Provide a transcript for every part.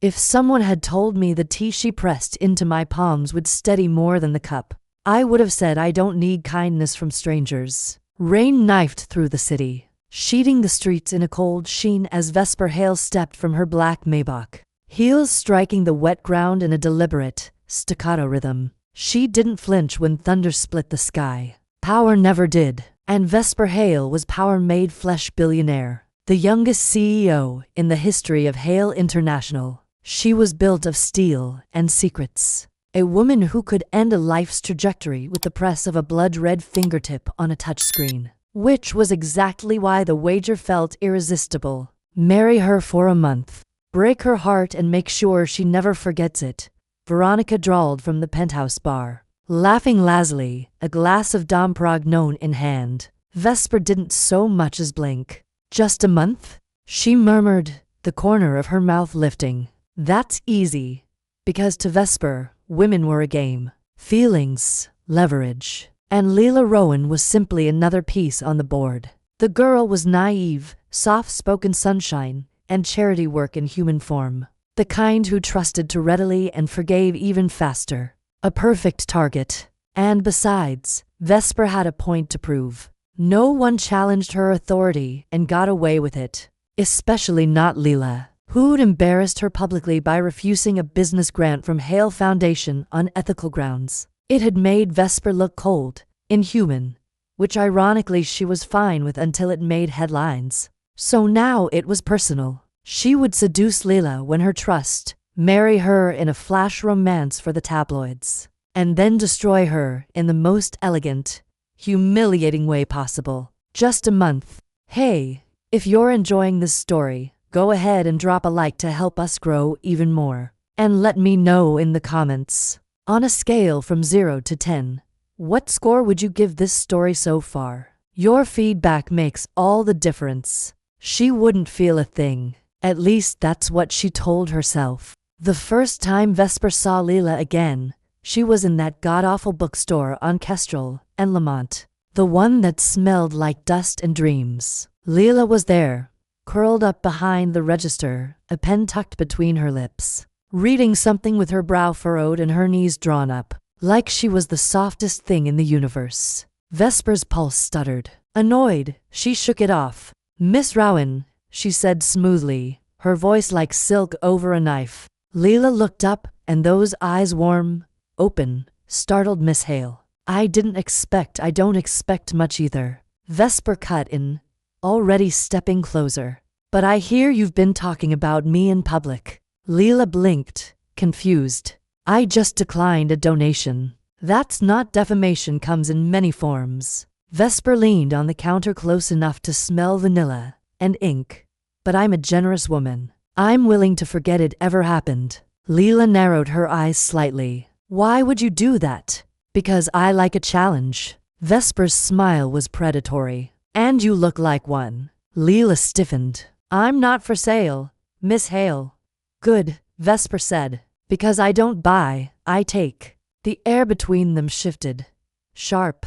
If someone had told me the tea she pressed into my palms would steady more than the cup, I would have said I don't need kindness from strangers. Rain knifed through the city, sheeting the streets in a cold sheen as Vesper Hale stepped from her black Maybach, heels striking the wet ground in a deliberate, staccato rhythm. She didn't flinch when thunder split the sky. Power never did, and Vesper Hale was power-made flesh billionaire, the youngest CEO in the history of Hale International. She was built of steel and secrets. A woman who could end a life's trajectory with the press of a blood-red fingertip on a touchscreen. Which was exactly why the wager felt irresistible. Marry her for a month. Break her heart and make sure she never forgets it, Veronica drawled from the penthouse bar, laughing lazily, a glass of Dom Perignon in hand. Vesper didn't so much as blink. Just a month? She murmured, the corner of her mouth lifting. That's easy. Because to Vesper, women were a game. Feelings, leverage. And Leela Rowan was simply another piece on the board. The girl was naive, soft-spoken sunshine, and charity work in human form. The kind who trusted too readily and forgave even faster. A perfect target. And besides, Vesper had a point to prove. No one challenged her authority and got away with it. Especially not Leela, who'd embarrassed her publicly by refusing a business grant from Hale Foundation on ethical grounds. It had made Vesper look cold, inhuman, which ironically she was fine with until it made headlines. So now it was personal. She would seduce Leela when her trust, marry her in a flash romance for the tabloids, and then destroy her in the most elegant, humiliating way possible. Just a month. Hey, if you're enjoying this story, go ahead and drop a like to help us grow even more. And let me know in the comments. On a scale from 0 to 10, what score would you give this story so far? Your feedback makes all the difference. She wouldn't feel a thing. At least that's what she told herself. The first time Vesper saw Leela again, she was in that god-awful bookstore on Kestrel and Lamont. The one that smelled like dust and dreams. Leela was there, curled up behind the register, a pen tucked between her lips, reading something with her brow furrowed and her knees drawn up, like she was the softest thing in the universe. Vesper's pulse stuttered. Annoyed, she shook it off. Miss Rowan, she said smoothly, her voice like silk over a knife. Leela looked up, and those eyes warm, open, startled Miss Hale. I don't expect much either. Vesper cut in, already stepping closer. But I hear you've been talking about me in public. Leela blinked, confused. I just declined a donation. That's not defamation, comes in many forms. Vesper leaned on the counter close enough to smell vanilla and ink. But I'm a generous woman. I'm willing to forget it ever happened. Leela narrowed her eyes slightly. Why would you do that? Because I like a challenge. Vesper's smile was predatory. And you look like one. Leela stiffened. I'm not for sale, Miss Hale. Good, Vesper said. Because I don't buy, I take. The air between them shifted. Sharp.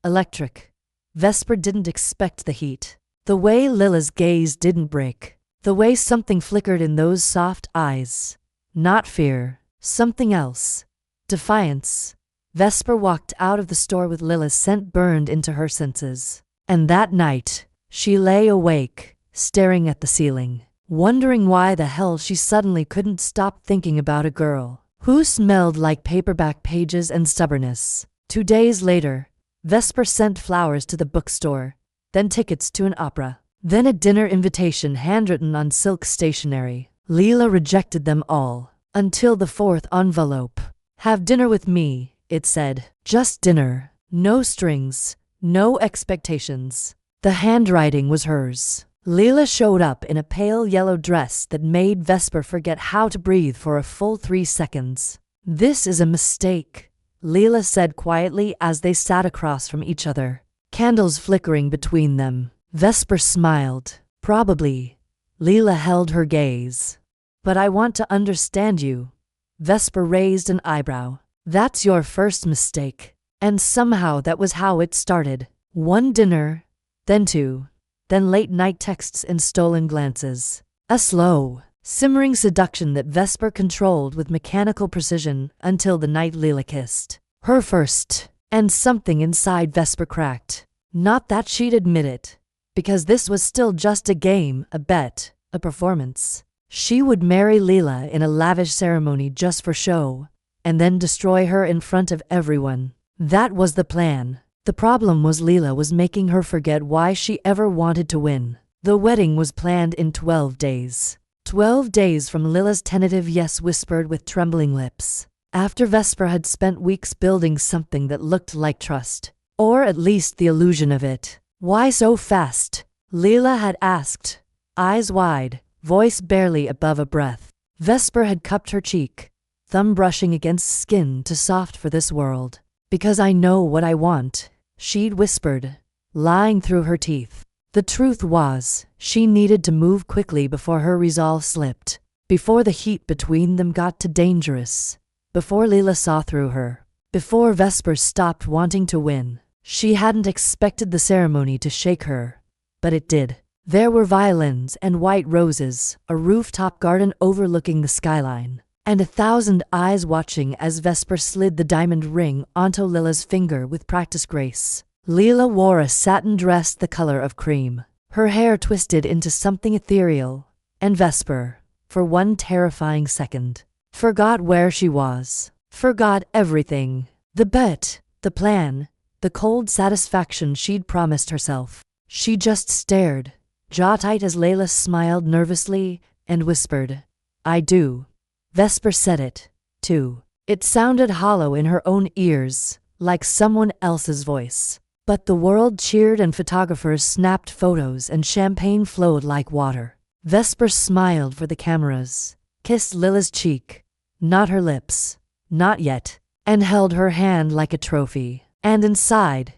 Electric. Vesper didn't expect the heat. The way Leela's gaze didn't break. The way something flickered in those soft eyes. Not fear. Something else. Defiance. Vesper walked out of the store with Leela's scent burned into her senses. And that night, she lay awake, staring at the ceiling, wondering why the hell she suddenly couldn't stop thinking about a girl who smelled like paperback pages and stubbornness. 2 days later, Vesper sent flowers to the bookstore, then tickets to an opera, then a dinner invitation handwritten on silk stationery. Leela rejected them all, until the 4th envelope. Have dinner with me, it said. Just dinner. No strings. No expectations. The handwriting was hers. Leela showed up in a pale yellow dress that made Vesper forget how to breathe for a full 3 seconds. This is a mistake, Leela said quietly as they sat across from each other, candles flickering between them. Vesper smiled. Probably. Leela held her gaze. But I want to understand you. Vesper raised an eyebrow. That's your first mistake. And somehow that was how it started. 1 dinner, then 2, then late-night texts and stolen glances. A slow, simmering seduction that Vesper controlled with mechanical precision until the night Leela kissed her first, and something inside Vesper cracked. Not that she'd admit it, because this was still just a game, a bet, a performance. She would marry Leela in a lavish ceremony just for show, and then destroy her in front of everyone. That was the plan. The problem was Leela was making her forget why she ever wanted to win. The wedding was planned in 12 days. 12 days from Leela's tentative yes whispered with trembling lips. After Vesper had spent weeks building something that looked like trust, or at least the illusion of it. Why so fast? Leela had asked, eyes wide, voice barely above a breath. Vesper had cupped her cheek, thumb brushing against skin too soft for this world. Because I know what I want, she'd whispered, lying through her teeth. The truth was, she needed to move quickly before her resolve slipped, before the heat between them got too dangerous, before Leela saw through her, before Vesper stopped wanting to win. She hadn't expected the ceremony to shake her, but it did. There were violins and white roses, a rooftop garden overlooking the skyline, and 1,000 eyes watching as Vesper slid the diamond ring onto Leela's finger with practiced grace. Leela wore a satin dress the color of cream, her hair twisted into something ethereal, and Vesper, for one terrifying second, forgot where she was, forgot everything. The bet, the plan, the cold satisfaction she'd promised herself. She just stared, jaw tight as Leela smiled nervously and whispered, "I do." Vesper said it, too. It sounded hollow in her own ears, like someone else's voice. But the world cheered and photographers snapped photos and champagne flowed like water. Vesper smiled for the cameras, kissed Leela's cheek, not her lips, not yet, and held her hand like a trophy. And inside,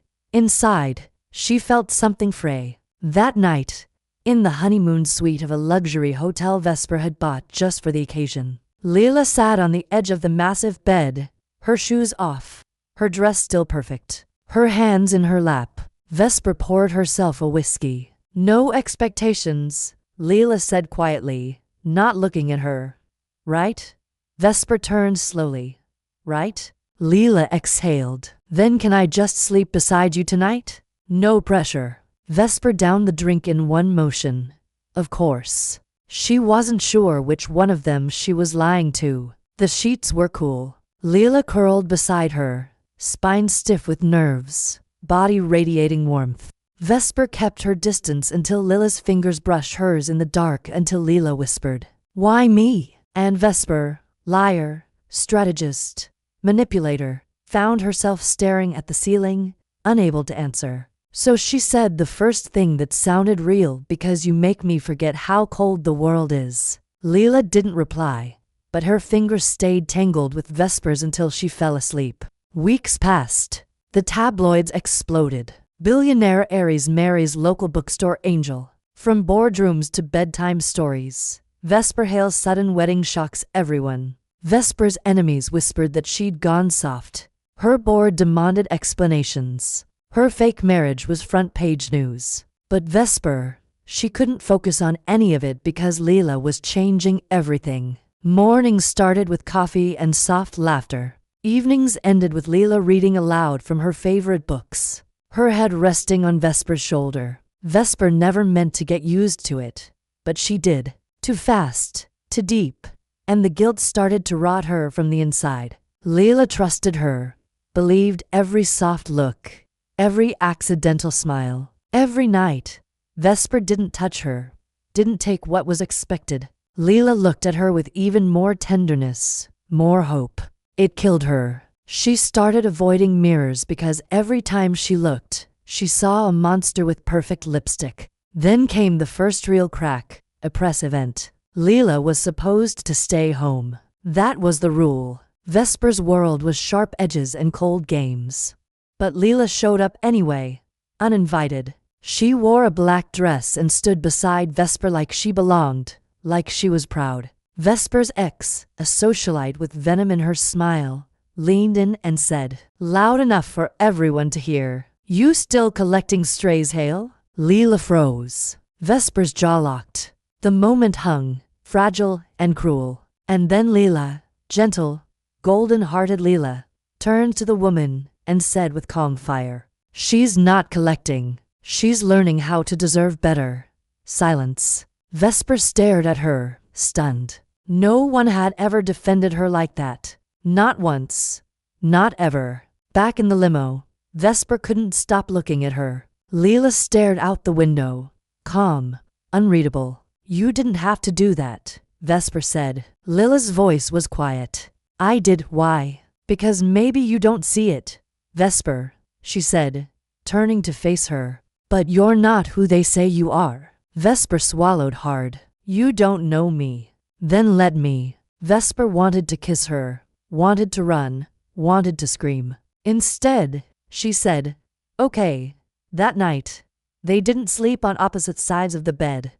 she felt something fray. That night, in the honeymoon suite of a luxury hotel Vesper had bought just for the occasion, Leela sat on the edge of the massive bed, her shoes off, her dress still perfect, her hands in her lap. Vesper poured herself a whiskey. "No expectations," Leela said quietly, not looking at her. "Right?" Vesper turned slowly. "Right?" Leela exhaled. "Then can I just sleep beside you tonight? No pressure." Vesper downed the drink in one motion. Of course. She wasn't sure which one of them she was lying to. The sheets were cool. Leela curled beside her, spine stiff with nerves, body radiating warmth. Vesper kept her distance until Leela's fingers brushed hers in the dark until Leela whispered, "Why me?" And Vesper, liar, strategist, manipulator, found herself staring at the ceiling, unable to answer. So she said the first thing that sounded real, "Because you make me forget how cold the world is." Leela didn't reply, but her fingers stayed tangled with Vesper's until she fell asleep. Weeks passed. The tabloids exploded. Billionaire Aries marries local bookstore angel. From boardrooms to bedtime stories, Vesper Hale's sudden wedding shocks everyone. Vesper's enemies whispered that she'd gone soft. Her board demanded explanations. Her fake marriage was front-page news. But Vesper, she couldn't focus on any of it because Leela was changing everything. Mornings started with coffee and soft laughter. Evenings ended with Leela reading aloud from her favorite books, her head resting on Vesper's shoulder. Vesper never meant to get used to it, but she did. Too fast, too deep, and the guilt started to rot her from the inside. Leela trusted her, believed every soft look, every accidental smile. Every night, Vesper didn't touch her, didn't take what was expected. Leela looked at her with even more tenderness, more hope. It killed her. She started avoiding mirrors because every time she looked, she saw a monster with perfect lipstick. Then came the first real crack, a press event. Leela was supposed to stay home. That was the rule. Vesper's world was sharp edges and cold games. But Leela showed up anyway, uninvited. She wore a black dress and stood beside Vesper like she belonged, like she was proud. Vesper's ex, a socialite with venom in her smile, leaned in and said, loud enough for everyone to hear, "You still collecting strays, Hale?" Leela froze. Vesper's jaw locked. The moment hung, fragile and cruel. And then Leela, gentle, golden-hearted Leela, turned to the woman and said with calm fire, "She's not collecting. She's learning how to deserve better." Silence. Vesper stared at her, stunned. No one had ever defended her like that. Not once. Not ever. Back in the limo, Vesper couldn't stop looking at her. Leela stared out the window, calm, unreadable. "You didn't have to do that," Vesper said. Leela's voice was quiet. "I did." "Why?" "Because maybe you don't see it, Vesper," she said, turning to face her. "But you're not who they say you are." Vesper swallowed hard. "You don't know me." "Then let me." Vesper wanted to kiss her, wanted to run, wanted to scream. Instead, she said, "Okay." That night, they didn't sleep on opposite sides of the bed.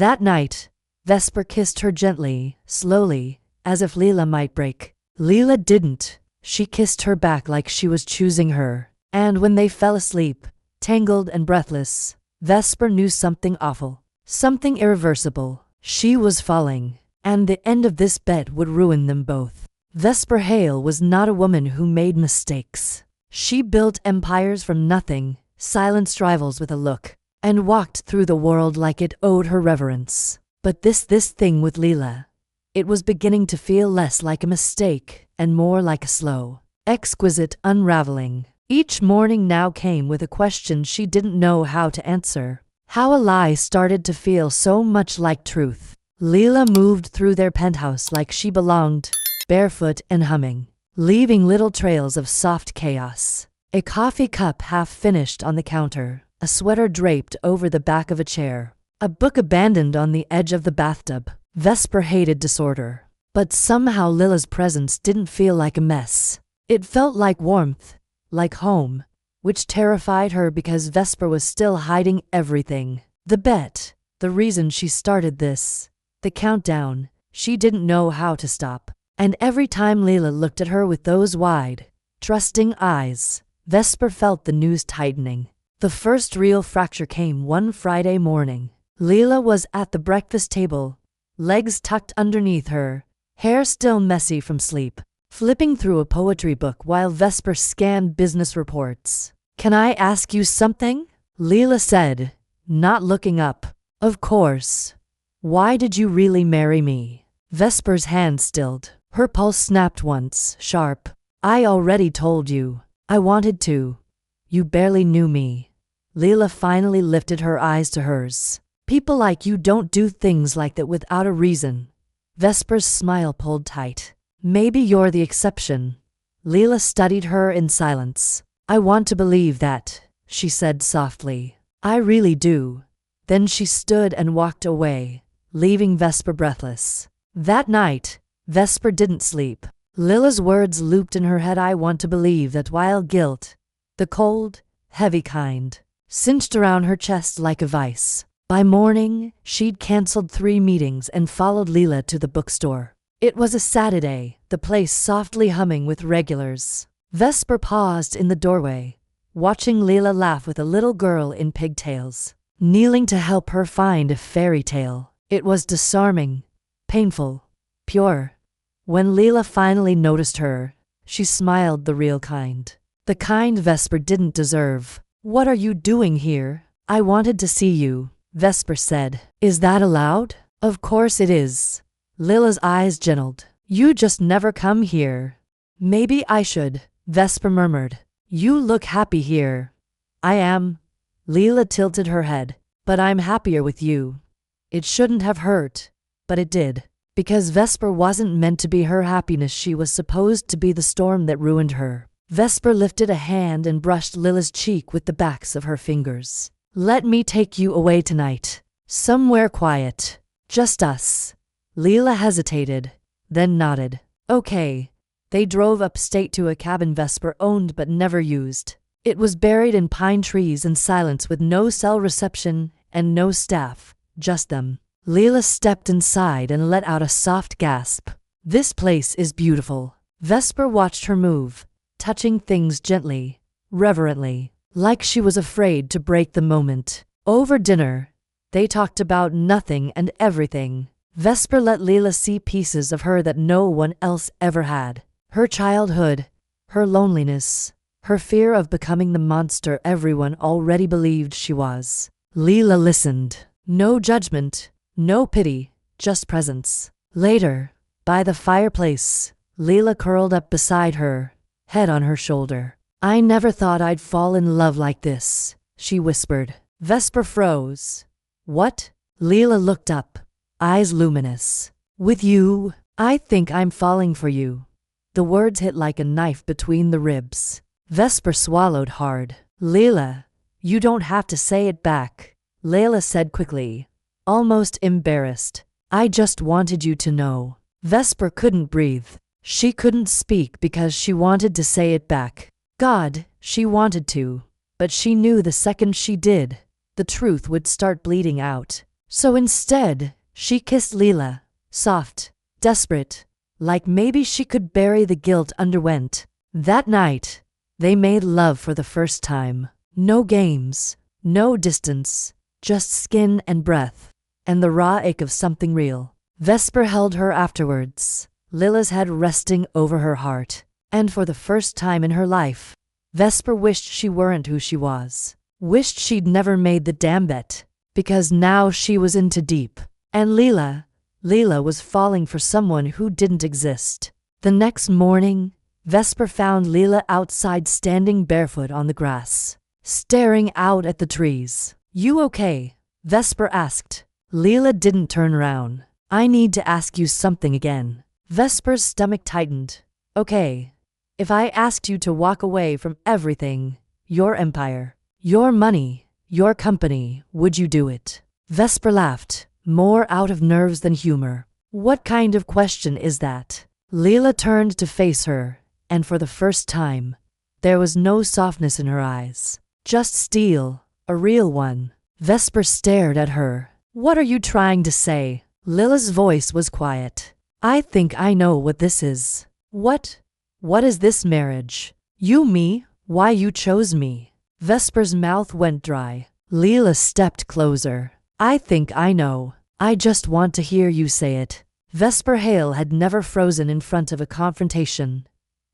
That night, Vesper kissed her gently, slowly, as if Leela might break. Leela didn't. She kissed her back like she was choosing her. And when they fell asleep, tangled and breathless, Vesper knew something awful, something irreversible. She was falling, and the end of this bet would ruin them both. Vesper Hale was not a woman who made mistakes. She built empires from nothing, silenced rivals with a look, and walked through the world like it owed her reverence. But this thing with Leela, it was beginning to feel less like a mistake and more like a slow, exquisite unraveling. Each morning now came with a question she didn't know how to answer. How a lie started to feel so much like truth. Leela moved through their penthouse like she belonged, barefoot and humming, leaving little trails of soft chaos. A coffee cup half finished on the counter, a sweater draped over the back of a chair, a book abandoned on the edge of the bathtub. Vesper hated disorder, but somehow Leela's presence didn't feel like a mess. It felt like warmth, like home, which terrified her because Vesper was still hiding everything. The bet, the reason she started this, the countdown, she didn't know how to stop. And every time Leela looked at her with those wide, trusting eyes, Vesper felt the noose tightening. The first real fracture came one Friday morning. Leela was at the breakfast table, legs tucked underneath her, hair still messy from sleep, flipping through a poetry book while Vesper scanned business reports. "Can I ask you something?" Leela said, not looking up. "Of course. Why did you really marry me?" Vesper's hand stilled. Her pulse snapped once, sharp. "I already told you. I wanted to. You barely knew me." Leela finally lifted her eyes to hers. "People like you don't do things like that without a reason." Vesper's smile pulled tight. "Maybe you're the exception." Leela studied her in silence. "I want to believe that," she said softly. "I really do." Then she stood and walked away, leaving Vesper breathless. That night, Vesper didn't sleep. Leela's words looped in her head. "I want to believe that," while guilt, the cold, heavy kind, cinched around her chest like a vice. By morning, she'd canceled 3 meetings and followed Leela to the bookstore. It was a Saturday, the place softly humming with regulars. Vesper paused in the doorway, watching Leela laugh with a little girl in pigtails, kneeling to help her find a fairy tale. It was disarming, painful, pure. When Leela finally noticed her, she smiled, the real kind. The kind Vesper didn't deserve. "What are you doing here?" "I wanted to see you," Vesper said. "Is that allowed?" "Of course it is." Leela's eyes gentled. "You just never come here." "Maybe I should," Vesper murmured. "You look happy here." "I am." Leela tilted her head. "But I'm happier with you." It shouldn't have hurt, but it did. Because Vesper wasn't meant to be her happiness, she was supposed to be the storm that ruined her. Vesper lifted a hand and brushed Leela's cheek with the backs of her fingers. "Let me take you away tonight. Somewhere quiet. Just us." Leela hesitated, then nodded. "Okay." They drove upstate to a cabin Vesper owned but never used. It was buried in pine trees and silence, with no cell reception and no staff, just them. Leela stepped inside and let out a soft gasp. "This place is beautiful." Vesper watched her move, touching things gently, reverently, like she was afraid to break the moment. Over dinner, they talked about nothing and everything. Vesper let Leela see pieces of her that no one else ever had. Her childhood, her loneliness, her fear of becoming the monster everyone already believed she was. Leela listened. No judgment, no pity, just presence. Later, by the fireplace, Leela curled up beside her, head on her shoulder. "I never thought I'd fall in love like this," she whispered. Vesper froze. "What?" Leela looked up, eyes luminous. "With you, I think I'm falling for you." The words hit like a knife between the ribs. Vesper swallowed hard. "Leela, you don't have to say it back," Leila said quickly, almost embarrassed. "I just wanted you to know." Vesper couldn't breathe. She couldn't speak because she wanted to say it back. God, she wanted to, but she knew the second she did, the truth would start bleeding out. So instead, she kissed Leela, soft, desperate, like maybe she could bury the guilt underwent. That night, they made love for the first time. No games, no distance, just skin and breath, and the raw ache of something real. Vesper held her afterwards, Lila's head resting over her heart. And for the first time in her life, Vesper wished she weren't who she was. Wished she'd never made the damn bet, because now she was into deep. And Leela was falling for someone who didn't exist. The next morning, Vesper found Leela outside standing barefoot on the grass, staring out at the trees. "You okay?" Vesper asked. Leela didn't turn around. "I need to ask you something again." Vesper's stomach tightened. "Okay. If I asked you to walk away from everything, your empire, your money, your company, would you do it?" Vesper laughed, more out of nerves than humor. "What kind of question is that?" Leela turned to face her, and for the first time, there was no softness in her eyes. Just steel, a real one. Vesper stared at her. "What are you trying to say?" Lila's voice was quiet. "I think I know what this is." What is this marriage? You, me, why you chose me?" Vesper's mouth went dry. Leela stepped closer. "I think I know. I just want to hear you say it." Vesper Hale had never frozen in front of a confrontation.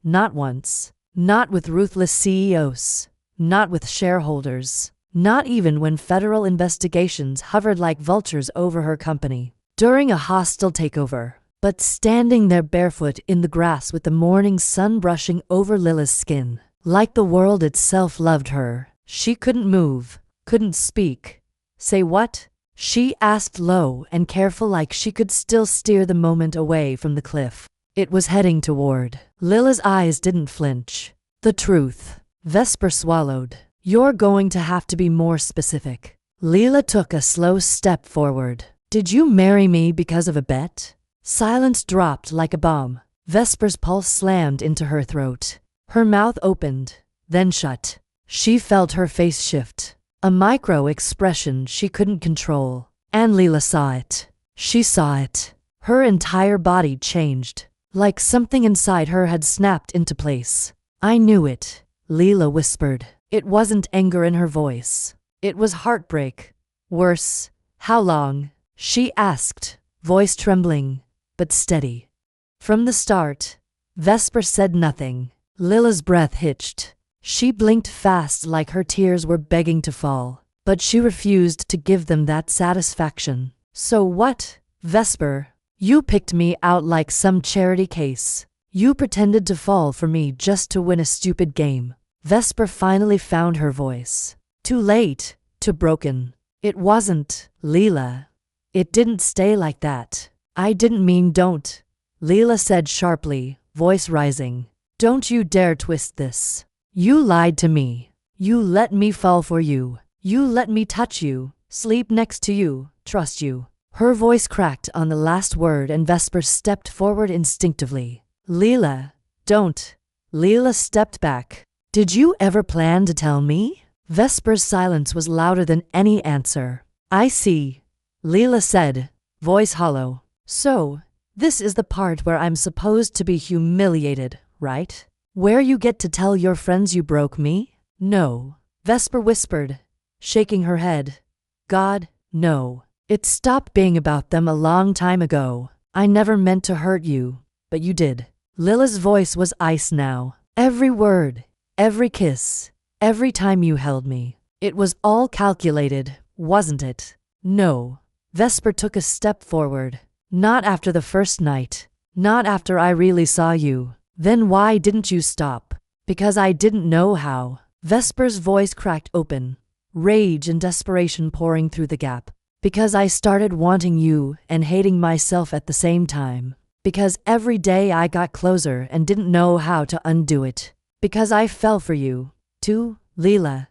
Not once. Not with ruthless CEOs. Not with shareholders. Not even when federal investigations hovered like vultures over her company. During a hostile takeover. But standing there barefoot in the grass with the morning sun brushing over Lila's skin, like the world itself loved her. She couldn't move, couldn't speak. "Say what?" she asked low and careful, like she could still steer the moment away from the cliff it was heading toward. Lila's eyes didn't flinch. "The truth." Vesper swallowed. "You're going to have to be more specific." Leela took a slow step forward. "Did you marry me because of a bet?" Silence dropped like a bomb. Vesper's pulse slammed into her throat. Her mouth opened, then shut. She felt her face shift. A micro-expression she couldn't control. And Leela saw it. She saw it. Her entire body changed, like something inside her had snapped into place. "I knew it," Leela whispered. It wasn't anger in her voice. It was heartbreak. "Worse. How long?" she asked, voice trembling, but steady. From the start, Vesper said nothing. Lila's breath hitched. She blinked fast like her tears were begging to fall, but she refused to give them that satisfaction. "So what, Vesper? You picked me out like some charity case. You pretended to fall for me just to win a stupid game." Vesper finally found her voice. "Too late, too broken." "It wasn't, Leela. It didn't stay like that." "I didn't mean don't," Leela said sharply, voice rising. "Don't you dare twist this. You lied to me. You let me fall for you. You let me touch you, sleep next to you, trust you." Her voice cracked on the last word and Vesper stepped forward instinctively. "Leela, don't." Leela stepped back. "Did you ever plan to tell me?" Vesper's silence was louder than any answer. "I see," Leela said, voice hollow. "So, this is the part where I'm supposed to be humiliated, right? Where you get to tell your friends you broke me?" "No," Vesper whispered, shaking her head. "God, no." It stopped being about them a long time ago. I never meant to hurt you, but you did. Lila's voice was ice now. Every word, every kiss, every time you held me. It was all calculated, wasn't it? No. Vesper took a step forward. Not after the first night. Not after I really saw you. Then why didn't you stop? Because I didn't know how. Vesper's voice cracked open, rage and desperation pouring through the gap. Because I started wanting you and hating myself at the same time. Because every day I got closer and didn't know how to undo it. Because I fell for you, too, Lila.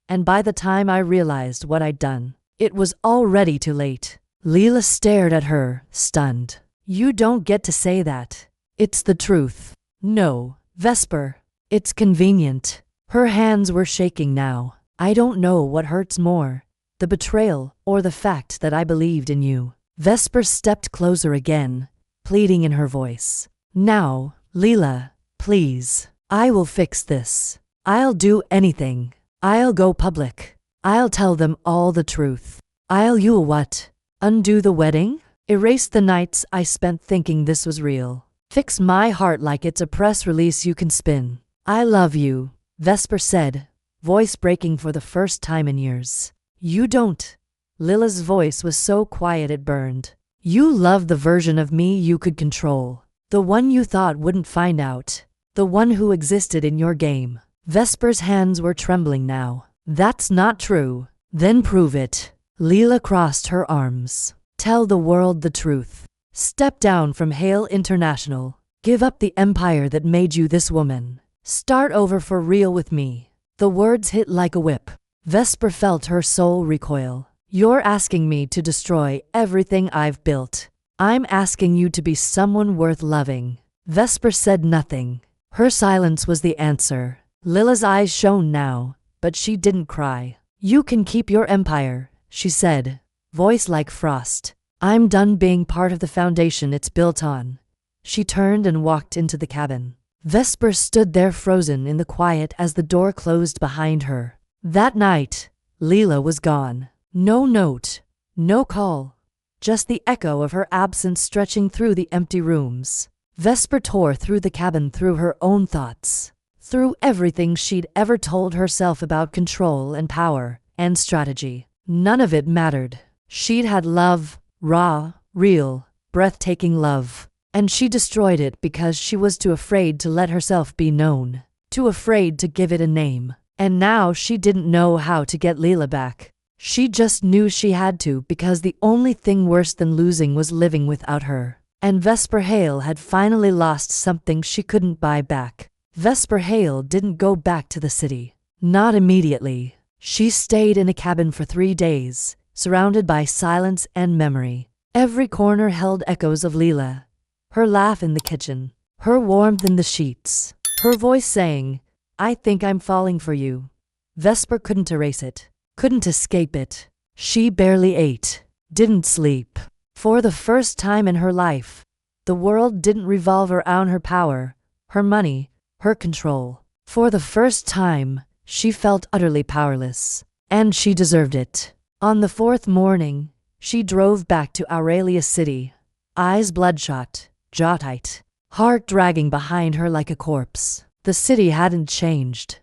And by the time I realized what I'd done, it was already too late. Lila stared at her, stunned. You don't get to say that. It's the truth. No, Vesper. It's convenient. Her hands were shaking now. I don't know what hurts more, the betrayal or the fact that I believed in you. Vesper stepped closer again, pleading in her voice. Now, Lila, please. I will fix this. I'll do anything. I'll go public. I'll tell them all the truth. You'll what? Undo the wedding? Erase the nights I spent thinking this was real. Fix my heart like it's a press release you can spin. I love you, Vesper said, voice breaking for the first time in years. You don't. Lila's voice was so quiet it burned. You love the version of me you could control. The one you thought wouldn't find out. The one who existed in your game. Vesper's hands were trembling now. That's not true. Then prove it. Lila crossed her arms. Tell the world the truth. Step down from Hale International. Give up the empire that made you this woman. Start over for real with me. The words hit like a whip. Vesper felt her soul recoil. You're asking me to destroy everything I've built. I'm asking you to be someone worth loving. Vesper said nothing. Her silence was the answer. Lila's eyes shone now, but she didn't cry. You can keep your empire, she said, voice like frost. I'm done being part of the foundation it's built on. She turned and walked into the cabin. Vesper stood there frozen in the quiet as the door closed behind her. That night, Lila was gone. No note, no call, just the echo of her absence stretching through the empty rooms. Vesper tore through the cabin, through her own thoughts, through everything she'd ever told herself about control and power and strategy. None of it mattered. She'd had love, raw, real, breathtaking love, and she destroyed it because she was too afraid to let herself be known, too afraid to give it a name. And now she didn't know how to get Lila back. She just knew she had to, because the only thing worse than losing was living without her. And Vesper Hale had finally lost something she couldn't buy back. Vesper Hale didn't go back to the city. Not immediately. She stayed in a cabin for 3 days, surrounded by silence and memory. Every corner held echoes of Lila. Her laugh in the kitchen. Her warmth in the sheets. Her voice saying, I think I'm falling for you. Vesper couldn't erase it. Couldn't escape it. She barely ate. Didn't sleep. For the first time in her life, the world didn't revolve around her power, her money, her control. For the first time, she felt utterly powerless. And she deserved it. On the 4th morning, she drove back to Aurelia City, eyes bloodshot, jaw tight, heart dragging behind her like a corpse. The city hadn't changed.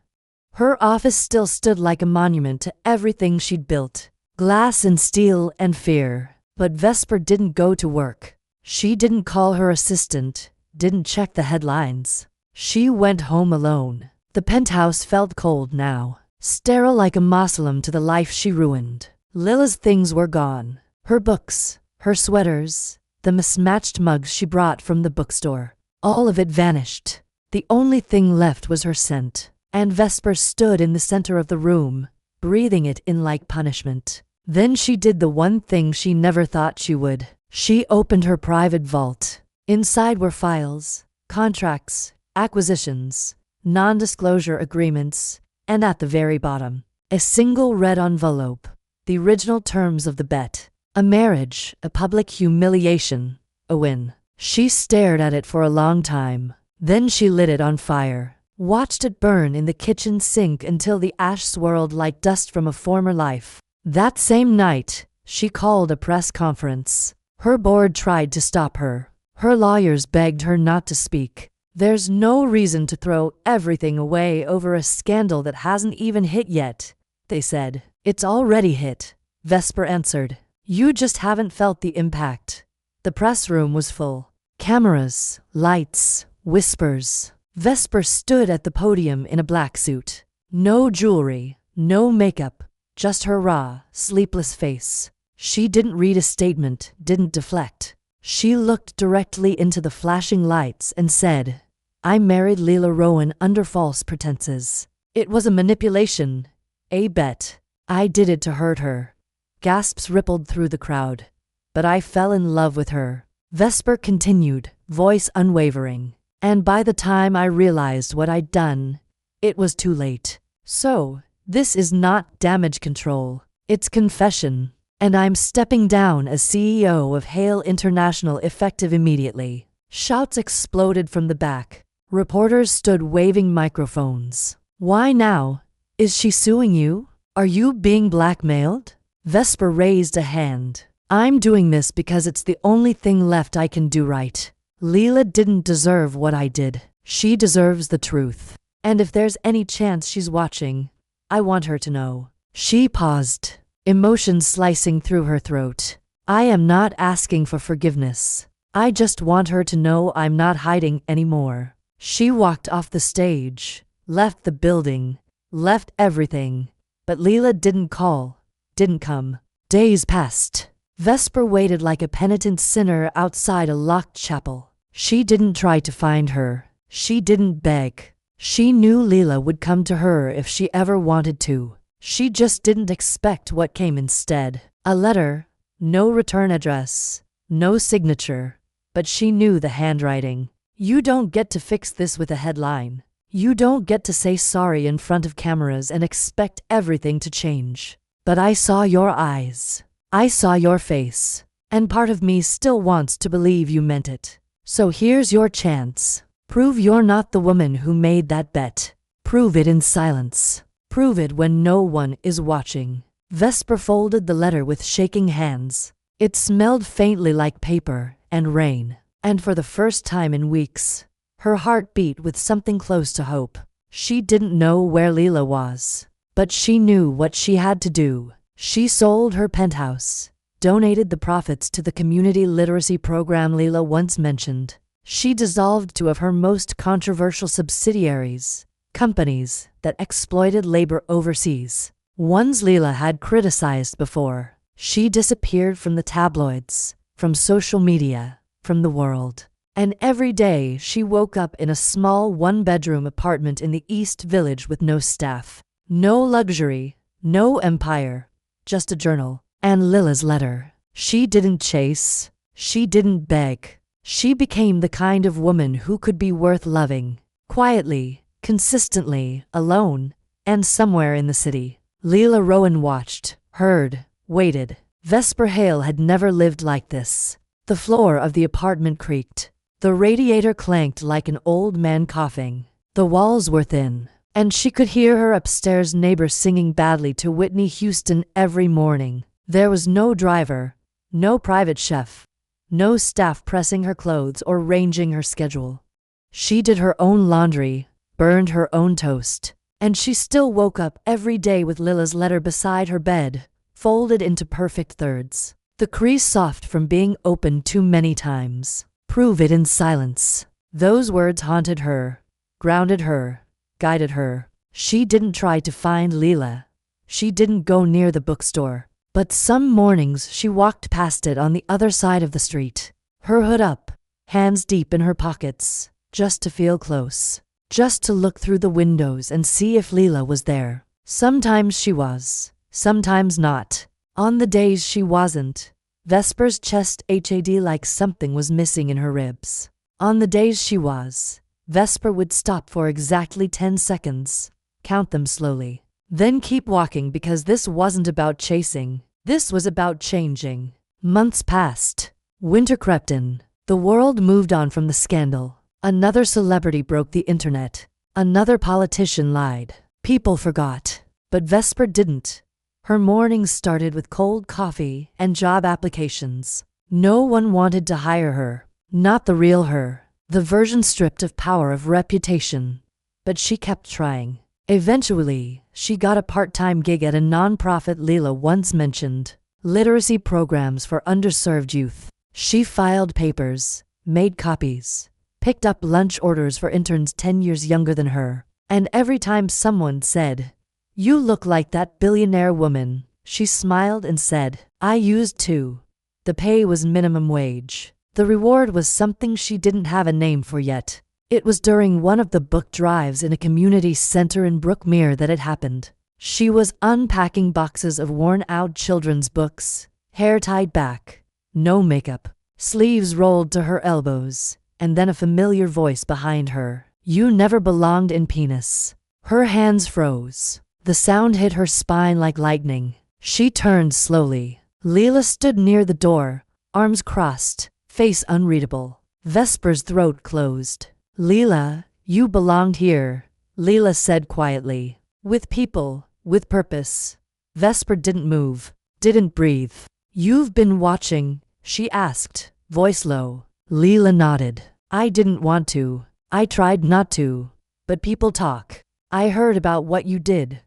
Her office still stood like a monument to everything she'd built, glass and steel and fear. But Vesper didn't go to work. She didn't call her assistant, didn't check the headlines. She went home alone. The penthouse felt cold now, sterile like a mausoleum to the life she ruined. Lila's things were gone. Her books, her sweaters, the mismatched mugs she brought from the bookstore. All of it vanished. The only thing left was her scent. And Vesper stood in the center of the room, breathing it in like punishment. Then she did the one thing she never thought she would. She opened her private vault. Inside were files, contracts, acquisitions, non-disclosure agreements, and at the very bottom, a single red envelope, the original terms of the bet. A marriage, a public humiliation, a win. She stared at it for a long time. Then she lit it on fire, watched it burn in the kitchen sink until the ash swirled like dust from a former life. That same night, She called a press conference. Her board tried to stop her. Her lawyers begged her not to speak. There's no reason to throw everything away over a scandal that hasn't even hit yet, they said. It's already hit, Vesper answered. You just haven't felt the impact. The press room was full. Cameras, lights, whispers. Vesper stood at the podium in a black suit. No jewelry, no makeup, just her raw, sleepless face. She didn't read a statement, didn't deflect. She looked directly into the flashing lights and said, I married Leela Rowan under false pretenses. It was a manipulation, a bet. I did it to hurt her. Gasps rippled through the crowd. But I fell in love with her. Vesper continued, voice unwavering. And by the time I realized what I'd done, it was too late. So, this is not damage control. It's confession. And I'm stepping down as CEO of Hale International effective immediately. Shouts exploded from the back. Reporters stood waving microphones. Why now? Is she suing you? Are you being blackmailed? Vesper raised a hand. I'm doing this because it's the only thing left I can do right. Leela didn't deserve what I did. She deserves the truth. And if there's any chance she's watching, I want her to know. She paused, emotions slicing through her throat. I am not asking for forgiveness. I just want her to know I'm not hiding anymore. She walked off the stage, left the building, left everything. But Leela didn't call, didn't come. Days passed. Vesper waited like a penitent sinner outside a locked chapel. She didn't try to find her. She didn't beg. She knew Leela would come to her if she ever wanted to. She just didn't expect what came instead. A letter, no return address, no signature. But she knew the handwriting. You don't get to fix this with a headline. You don't get to say sorry in front of cameras and expect everything to change. But I saw your eyes. I saw your face. And part of me still wants to believe you meant it. So here's your chance. Prove you're not the woman who made that bet. Prove it in silence. Prove it when no one is watching. Vesper folded the letter with shaking hands. It smelled faintly like paper and rain. And for the first time in weeks, her heart beat with something close to hope. She didn't know where Leela was, but she knew what she had to do. She sold her penthouse, donated the profits to the community literacy program Leela once mentioned. She dissolved two of her most controversial subsidiaries, companies that exploited labor overseas. Ones Leela had criticized before. She disappeared from the tabloids, from social media, from the world. And every day she woke up in a small one-bedroom apartment in the East Village with no staff. No luxury, no empire, just a journal. And Leela's letter. She didn't chase. She didn't beg. She became the kind of woman who could be worth loving. Quietly, consistently, alone, and somewhere in the city. Leela Rowan watched, heard, waited. Vesper Hale had never lived like this. The floor of the apartment creaked. The radiator clanked like an old man coughing. The walls were thin, and she could hear her upstairs neighbor singing badly to Whitney Houston every morning. There was no driver, no private chef, no staff pressing her clothes or arranging her schedule. She did her own laundry, burned her own toast, and she still woke up every day with Leela's letter beside her bed, folded into perfect thirds. The crease soft from being opened too many times. Prove it in silence. Those words haunted her, grounded her, guided her. She didn't try to find Leela. She didn't go near the bookstore. But some mornings she walked past it on the other side of the street, her hood up, hands deep in her pockets, just to feel close, just to look through the windows and see if Leela was there. Sometimes she was, sometimes not. On the days she wasn't, Vesper's chest had like something was missing in her ribs. On the days she was, Vesper would stop for exactly 10 seconds, count them slowly, then keep walking because this wasn't about chasing. This was about changing. Months passed. Winter crept in. The world moved on from the scandal. Another celebrity broke the internet. Another politician lied. People forgot. But Vesper didn't. Her mornings started with cold coffee and job applications. No one wanted to hire her. Not the real her. The version stripped of power of reputation. But she kept trying. Eventually, she got a part-time gig at a non-profit Leela once mentioned. Literacy programs for underserved youth. She filed papers, made copies, picked up lunch orders for interns 10 years younger than her. And every time someone said, "You look like that billionaire woman," she smiled and said, "I used to." The pay was minimum wage. The reward was something she didn't have a name for yet. It was during one of the book drives in a community center in Brookmere that it happened. She was unpacking boxes of worn-out children's books, hair tied back, no makeup, sleeves rolled to her elbows, and then a familiar voice behind her. "You never belonged in penis." Her hands froze. The sound hit her spine like lightning. She turned slowly. Leela stood near the door, arms crossed, face unreadable. Vesper's throat closed. "Leela, you belonged here," Leela said quietly. "With people, with purpose." Vesper didn't move, didn't breathe. "You've been watching?" she asked, voice low. Leela nodded. "I didn't want to. I tried not to. But people talk. I heard about what you did,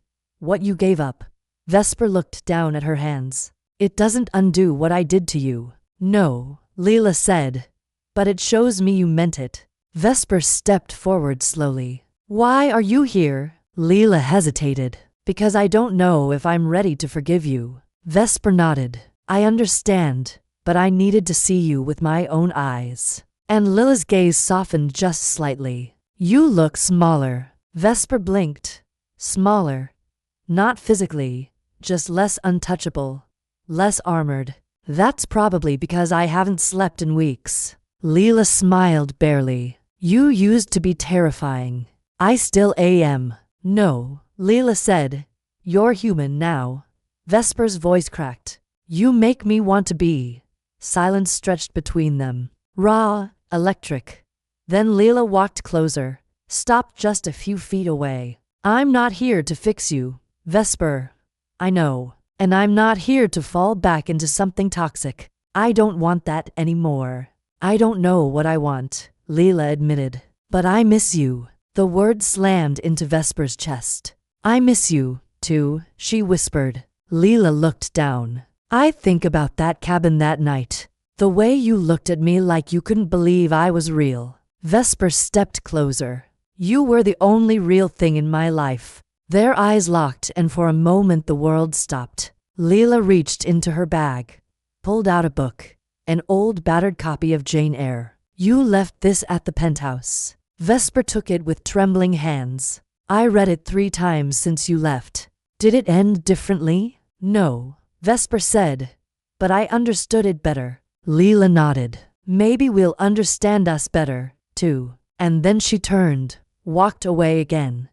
what you gave up." Vesper looked down at her hands. "It doesn't undo what I did to you." "No," Leela said. "But it shows me you meant it." Vesper stepped forward slowly. "Why are you here?" Leela hesitated. "Because I don't know if I'm ready to forgive you." Vesper nodded. "I understand, but I needed to see you with my own eyes." And Leela's gaze softened just slightly. "You look smaller." Vesper blinked. "Smaller. Not physically, just less untouchable, less armored." "That's probably because I haven't slept in weeks." Leela smiled barely. "You used to be terrifying. I still am." "No," Leela said. "You're human now." Vesper's voice cracked. "You make me want to be." Silence stretched between them. Raw, electric. Then Leela walked closer, stopped just a few feet away. "I'm not here to fix you, Vesper. I know. And I'm not here to fall back into something toxic. I don't want that anymore." "I don't know what I want," Leela admitted. "But I miss you." The word slammed into Vesper's chest. "I miss you, too," she whispered. Leela looked down. "I think about that cabin that night. The way you looked at me like you couldn't believe I was real." Vesper stepped closer. "You were the only real thing in my life." Their eyes locked, and for a moment the world stopped. Leela reached into her bag, pulled out a book, an old battered copy of Jane Eyre. "You left this at the penthouse." Vesper took it with trembling hands. "I read it 3 times since you left." "Did it end differently?" "No," Vesper said, "but I understood it better." Leela nodded. "Maybe we'll understand us better, too." And then she turned, walked away again.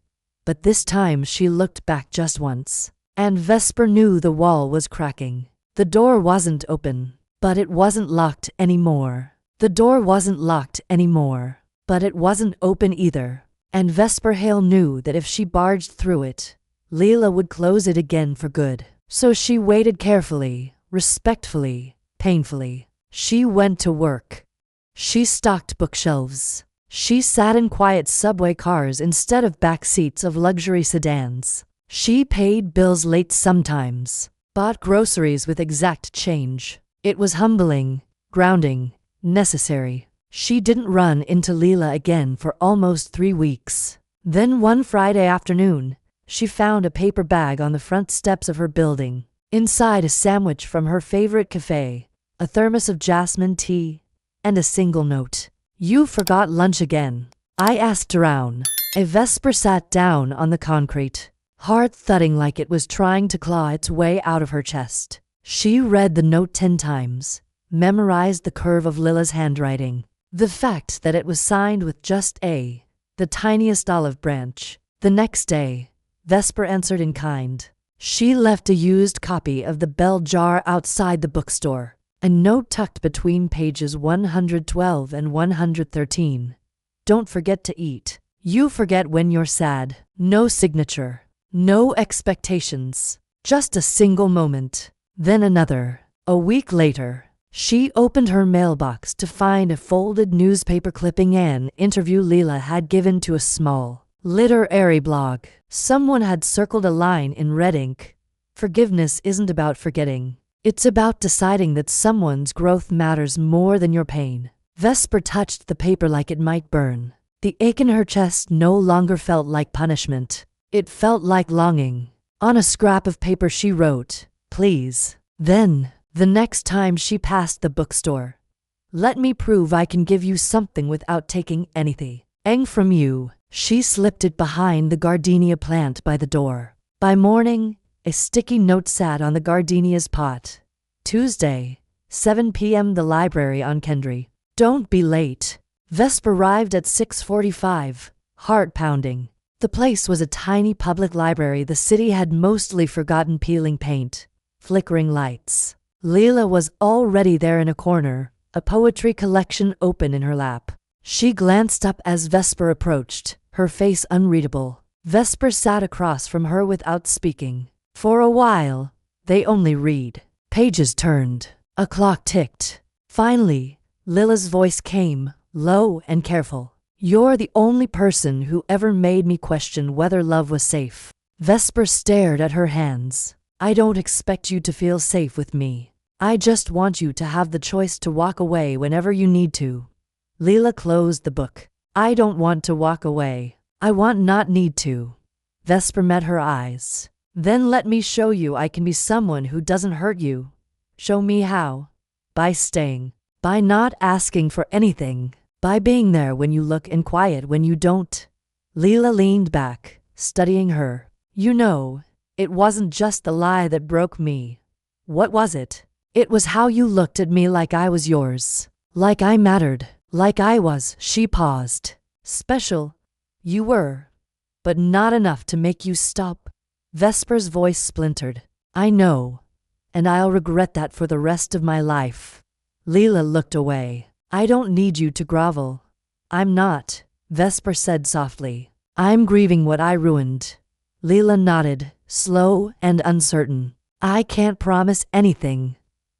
But this time she looked back just once. And Vesper knew the wall was cracking. The door wasn't open, but it wasn't locked anymore. The door wasn't locked anymore, but it wasn't open either. And Vesper Hale knew that if she barged through it, Leela would close it again for good. So she waited carefully, respectfully, painfully. She went to work. She stocked bookshelves. She sat in quiet subway cars instead of back seats of luxury sedans. She paid bills late sometimes, bought groceries with exact change. It was humbling, grounding, necessary. She didn't run into Leela again for almost 3 weeks. Then one Friday afternoon, she found a paper bag on the front steps of her building. Inside, a sandwich from her favorite cafe, a thermos of jasmine tea, and a single note. "You forgot lunch again." I asked around. A Vesper sat down on the concrete, heart thudding like it was trying to claw its way out of her chest. She read the note 10 times, memorized the curve of Lila's handwriting, the fact that it was signed with just A, the tiniest olive branch. The next day, Vesper answered in kind. She left a used copy of The Bell Jar outside the bookstore, a note tucked between pages 112 and 113. "Don't forget to eat. You forget when you're sad." No signature. No expectations. Just a single moment. Then another. A week later, she opened her mailbox to find a folded newspaper clipping an interview Leela had given to a small literary blog. Someone had circled a line in red ink. Forgiveness isn't about forgetting. It's about deciding that someone's growth matters more than your pain. Vesper touched the paper like it might burn. The ache in her chest no longer felt like punishment. It felt like longing. On a scrap of paper she wrote, "Please." Then, the next time she passed the bookstore, "Let me prove I can give you something without taking anything from you." She slipped it behind the gardenia plant by the door. By morning, a sticky note sat on the gardenia's pot. Tuesday, 7 p.m. The library on Kendry. Don't be late. Vesper arrived at 6:45, heart pounding. The place was a tiny public library the city had mostly forgotten, peeling paint, flickering lights. Leela was already there in a corner, a poetry collection open in her lap. She glanced up as Vesper approached, her face unreadable. Vesper sat across from her without speaking. For a while, they only read. Pages turned. A clock ticked. Finally, Lila's voice came, low and careful. "You're the only person who ever made me question whether love was safe." Vesper stared at her hands. "I don't expect you to feel safe with me. I just want you to have the choice to walk away whenever you need to." Leela closed the book. "I don't want to walk away. I want not need to." Vesper met her eyes. "Then let me show you I can be someone who doesn't hurt you." "Show me how." "By staying. By not asking for anything. By being there when you look and quiet when you don't." Leela leaned back, studying her. "You know, it wasn't just the lie that broke me." "What was it?" "It was how you looked at me like I was yours. Like I mattered. Like I was." She paused. "Special. You were. But not enough to make you stop." Vesper's voice splintered. "I know. And I'll regret that for the rest of my life." Leela looked away. "I don't need you to grovel." "I'm not," Vesper said softly. "I'm grieving what I ruined." Leela nodded, slow and uncertain. "I can't promise anything.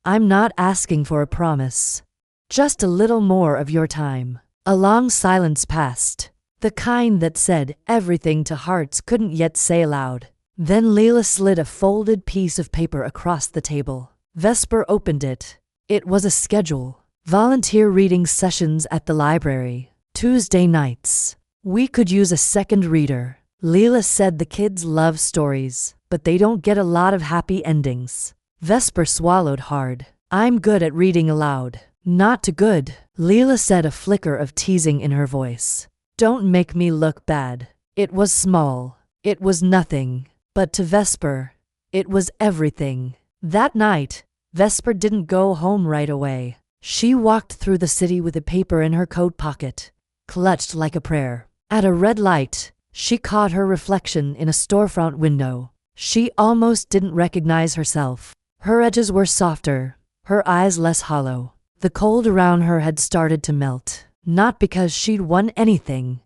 I'm not asking for a promise. Just a little more of your time." A long silence passed, the kind that said everything to hearts couldn't yet say aloud. Then Leela slid a folded piece of paper across the table. Vesper opened it. It was a schedule. Volunteer reading sessions at the library. Tuesday nights. "We could use a second reader." Leela said the kids love stories, but they don't get a lot of happy endings. Vesper swallowed hard. "I'm good at reading aloud." "Not too good," Leela said, a flicker of teasing in her voice. "Don't make me look bad." It was small. It was nothing. But to Vesper, it was everything. That night, Vesper didn't go home right away. She walked through the city with a paper in her coat pocket, clutched like a prayer. At a red light, she caught her reflection in a storefront window. She almost didn't recognize herself. Her edges were softer, her eyes less hollow. The cold around her had started to melt, not because she'd won anything,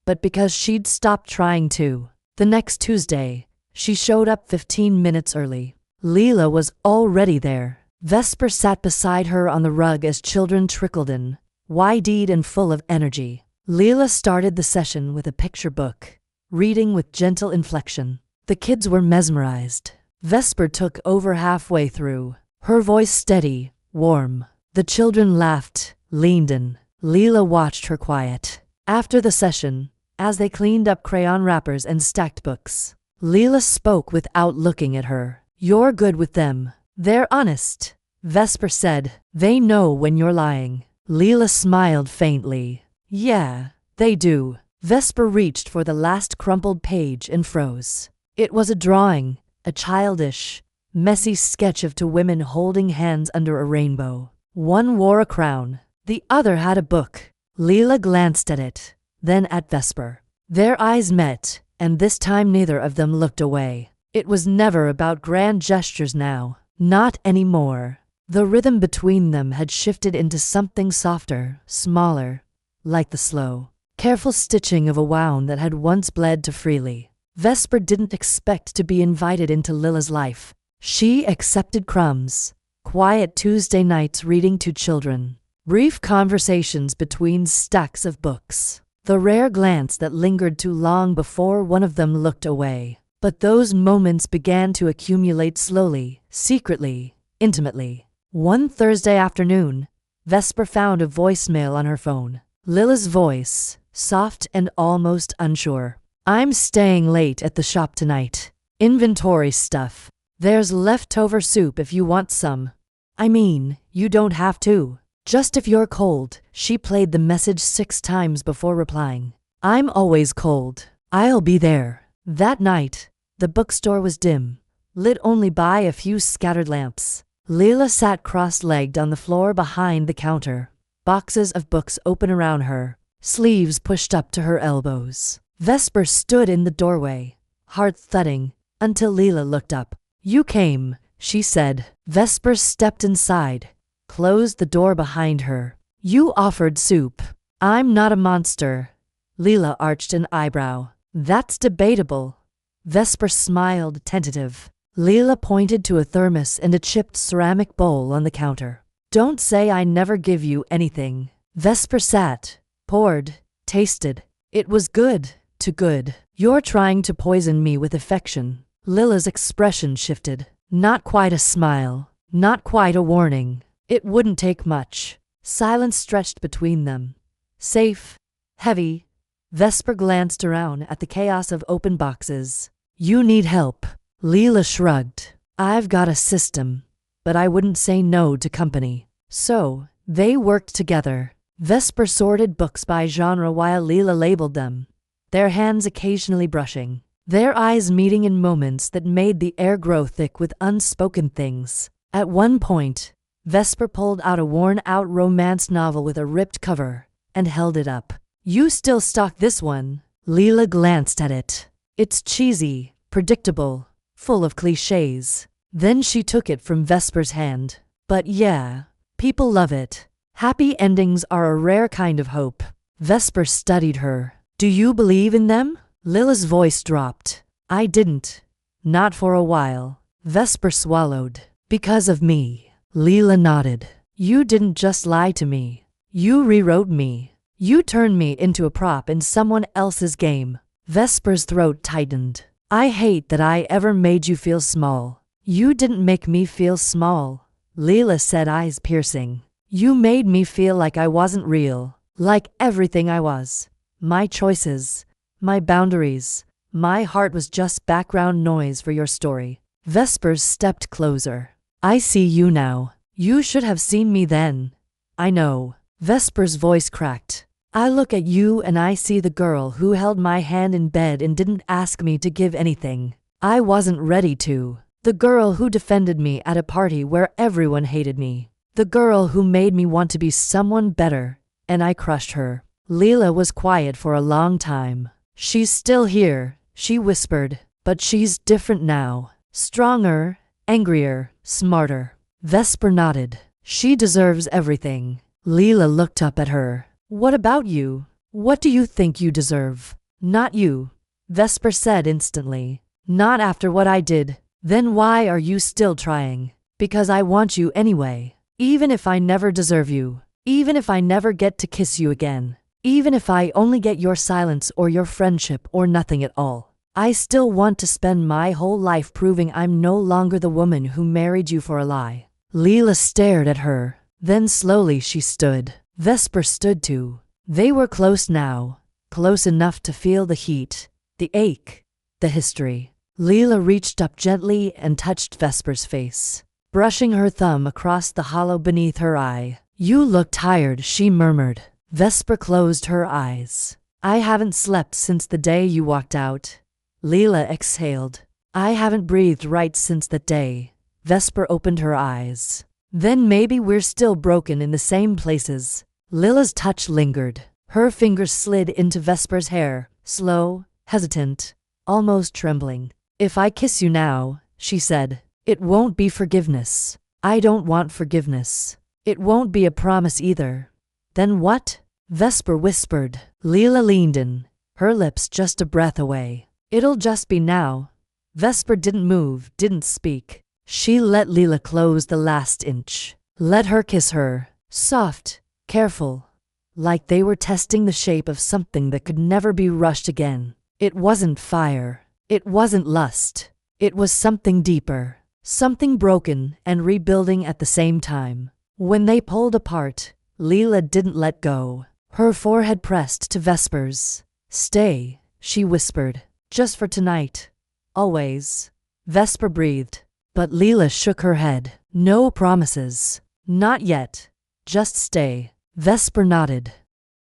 but because she'd stopped trying to. The next Tuesday, she showed up 15 minutes early. Leela was already there. Vesper sat beside her on the rug as children trickled in, wide-eyed and full of energy. Leela started the session with a picture book, reading with gentle inflection. The kids were mesmerized. Vesper took over halfway through, her voice steady, warm. The children laughed, leaned in. Leela watched her quiet. After the session, as they cleaned up crayon wrappers and stacked books, Leela spoke without looking at her. "You're good with them. They're honest," Vesper said. "They know when you're lying." Leela smiled faintly. "Yeah, they do." Vesper reached for the last crumpled page and froze. It was a drawing, a childish, messy sketch of two women holding hands under a rainbow. One wore a crown, the other had a book. Leela glanced at it, then at Vesper. Their eyes met, and this time neither of them looked away. It was never about grand gestures now. Not anymore. The rhythm between them had shifted into something softer, smaller, like the slow, careful stitching of a wound that had once bled too freely. Vesper didn't expect to be invited into Lila's life. She accepted crumbs, quiet Tuesday nights reading to children, brief conversations between stacks of books, the rare glance that lingered too long before one of them looked away. But those moments began to accumulate slowly, secretly, intimately. One Thursday afternoon, Vesper found a voicemail on her phone. Lila's voice, soft and almost unsure. "I'm staying late at the shop tonight. Inventory stuff. There's leftover soup if you want some. I mean, you don't have to. Just if you're cold." She played the message 6 times before replying. "I'm always cold. I'll be there." That night, the bookstore was dim, lit only by a few scattered lamps. Lila sat cross-legged on the floor behind the counter, boxes of books open around her, sleeves pushed up to her elbows. Vesper stood in the doorway, heart thudding, until Lila looked up. "You came," she said. Vesper stepped inside, closed the door behind her. "You offered soup. I'm not a monster." Lila arched an eyebrow. "That's debatable." Vesper smiled, tentative. Lila pointed to a thermos and a chipped ceramic bowl on the counter. "Don't say I never give you anything." Vesper sat, poured, tasted. It was good, too good. "You're trying to poison me with affection." Lila's expression shifted. Not quite a smile, not quite a warning. It wouldn't take much. Silence stretched between them. Safe, heavy. Vesper glanced around at the chaos of open boxes. "You need help." Lila shrugged. "I've got a system, but I wouldn't say no to company." So, they worked together. Vesper sorted books by genre while Lila labeled them, their hands occasionally brushing, their eyes meeting in moments that made the air grow thick with unspoken things. At one point, Vesper pulled out a worn-out romance novel with a ripped cover and held it up. "You still stock this one?" Lila glanced at it. "It's cheesy, predictable, full of cliches." Then she took it from Vesper's hand. "But yeah, people love it. Happy endings are a rare kind of hope." Vesper studied her. "Do you believe in them?" Lila's voice dropped. "I didn't. Not for a while." Vesper swallowed. "Because of me." Lila nodded. "You didn't just lie to me. You rewrote me. You turned me into a prop in someone else's game." Vesper's throat tightened. "I hate that I ever made you feel small." "You didn't make me feel small," Lila said, eyes piercing. "You made me feel like I wasn't real, like everything I was. My choices, my boundaries, my heart was just background noise for your story." Vesper stepped closer. "I see you now. You should have seen me then." "I know." Vesper's voice cracked. "I look at you and I see the girl who held my hand in bed and didn't ask me to give anything. I wasn't ready to. The girl who defended me at a party where everyone hated me. The girl who made me want to be someone better, and I crushed her." Lila was quiet for a long time. "She's still here," she whispered, "but she's different now. Stronger, angrier, smarter." Vesper nodded. "She deserves everything." Lila looked up at her. "What about you? What do you think you deserve?" "Not you," Vesper said instantly. "Not after what I did." "Then why are you still trying?" "Because I want you anyway. Even if I never deserve you. Even if I never get to kiss you again. Even if I only get your silence or your friendship or nothing at all. I still want to spend my whole life proving I'm no longer the woman who married you for a lie." Lila stared at her. Then slowly she stood. Vesper stood too. They were close now, close enough to feel the heat, the ache, the history. Lila reached up gently and touched Vesper's face, brushing her thumb across the hollow beneath her eye. "You look tired," she murmured. Vesper closed her eyes. "I haven't slept since the day you walked out." Lila exhaled. "I haven't breathed right since that day." Vesper opened her eyes. "Then maybe we're still broken in the same places." Lila's touch lingered. Her fingers slid into Vesper's hair, slow, hesitant, almost trembling. "If I kiss you now," she said, "it won't be forgiveness. I don't want forgiveness. It won't be a promise either." "Then what?" Vesper whispered. Lila leaned in, her lips just a breath away. It'll just be now. Vesper didn't move, didn't speak. She let Leela close the last inch. Let her kiss her. Soft, careful. Like they were testing the shape of something that could never be rushed again. It wasn't fire. It wasn't lust. It was something deeper. Something broken and rebuilding at the same time. When they pulled apart, Leela didn't let go. Her forehead pressed to Vesper's. Stay, she whispered. Just for tonight. Always. Vesper breathed. But Leela shook her head. No promises. Not yet. Just stay. Vesper nodded.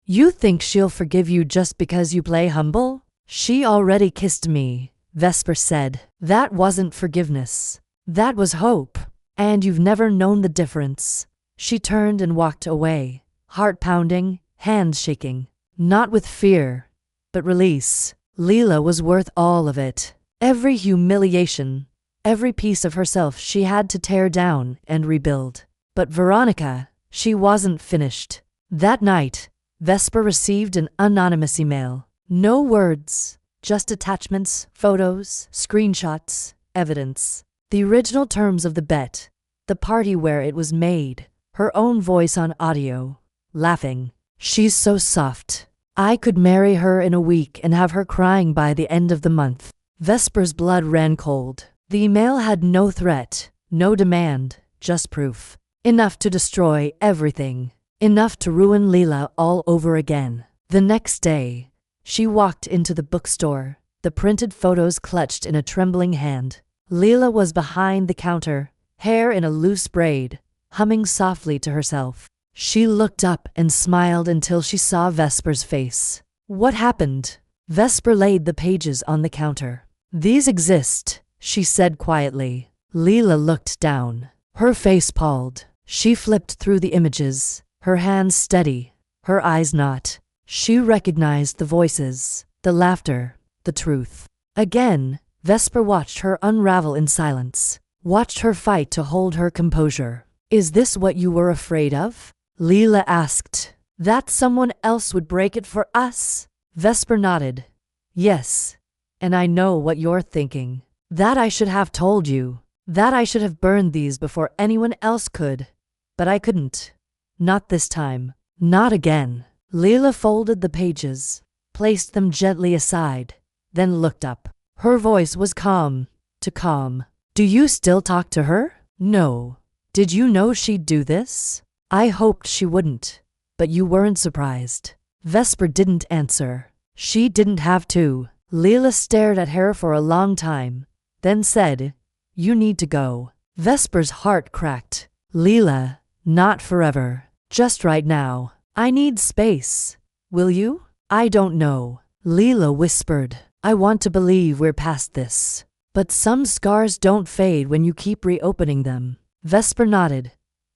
You think she'll forgive you just because you play humble? She already kissed me, Vesper said. That wasn't forgiveness. That was hope. And you've never known the difference. She turned and walked away, heart pounding, hands shaking. Not with fear, but release. Leela was worth all of it. Every humiliation, every piece of herself she had to tear down and rebuild. But Veronica, she wasn't finished. That night, Vesper received an anonymous email. No words, just attachments, photos, screenshots, evidence. The original terms of the bet, the party where it was made, her own voice on audio, laughing. She's so soft. I could marry her in a week and have her crying by the end of the month. Vesper's blood ran cold. The email had no threat, no demand, just proof. Enough to destroy everything. Enough to ruin Leela all over again. The next day, she walked into the bookstore, the printed photos clutched in a trembling hand. Leela was behind the counter, hair in a loose braid, humming softly to herself. She looked up and smiled until she saw Vesper's face. What happened? Vesper laid the pages on the counter. These exist, she said quietly. Leela looked down. Her face palled. She flipped through the images, her hands steady, her eyes not. She recognized the voices, the laughter, the truth. Again, Vesper watched her unravel in silence, watched her fight to hold her composure. Is this what you were afraid of? Leela asked. That someone else would break it for us? Vesper nodded. Yes. And I know what you're thinking. That I should have told you. That I should have burned these before anyone else could. But I couldn't. Not this time. Not again. Leela folded the pages, placed them gently aside, then looked up. Her voice was calm, too calm. Do you still talk to her? No. Did you know she'd do this? I hoped she wouldn't, but you weren't surprised. Vesper didn't answer. She didn't have to. Leela stared at her for a long time, then said, You need to go. Vesper's heart cracked. Leela, not forever. Just right now. I need space. Will you? I don't know. Leela whispered. I want to believe we're past this. But some scars don't fade when you keep reopening them. Vesper nodded,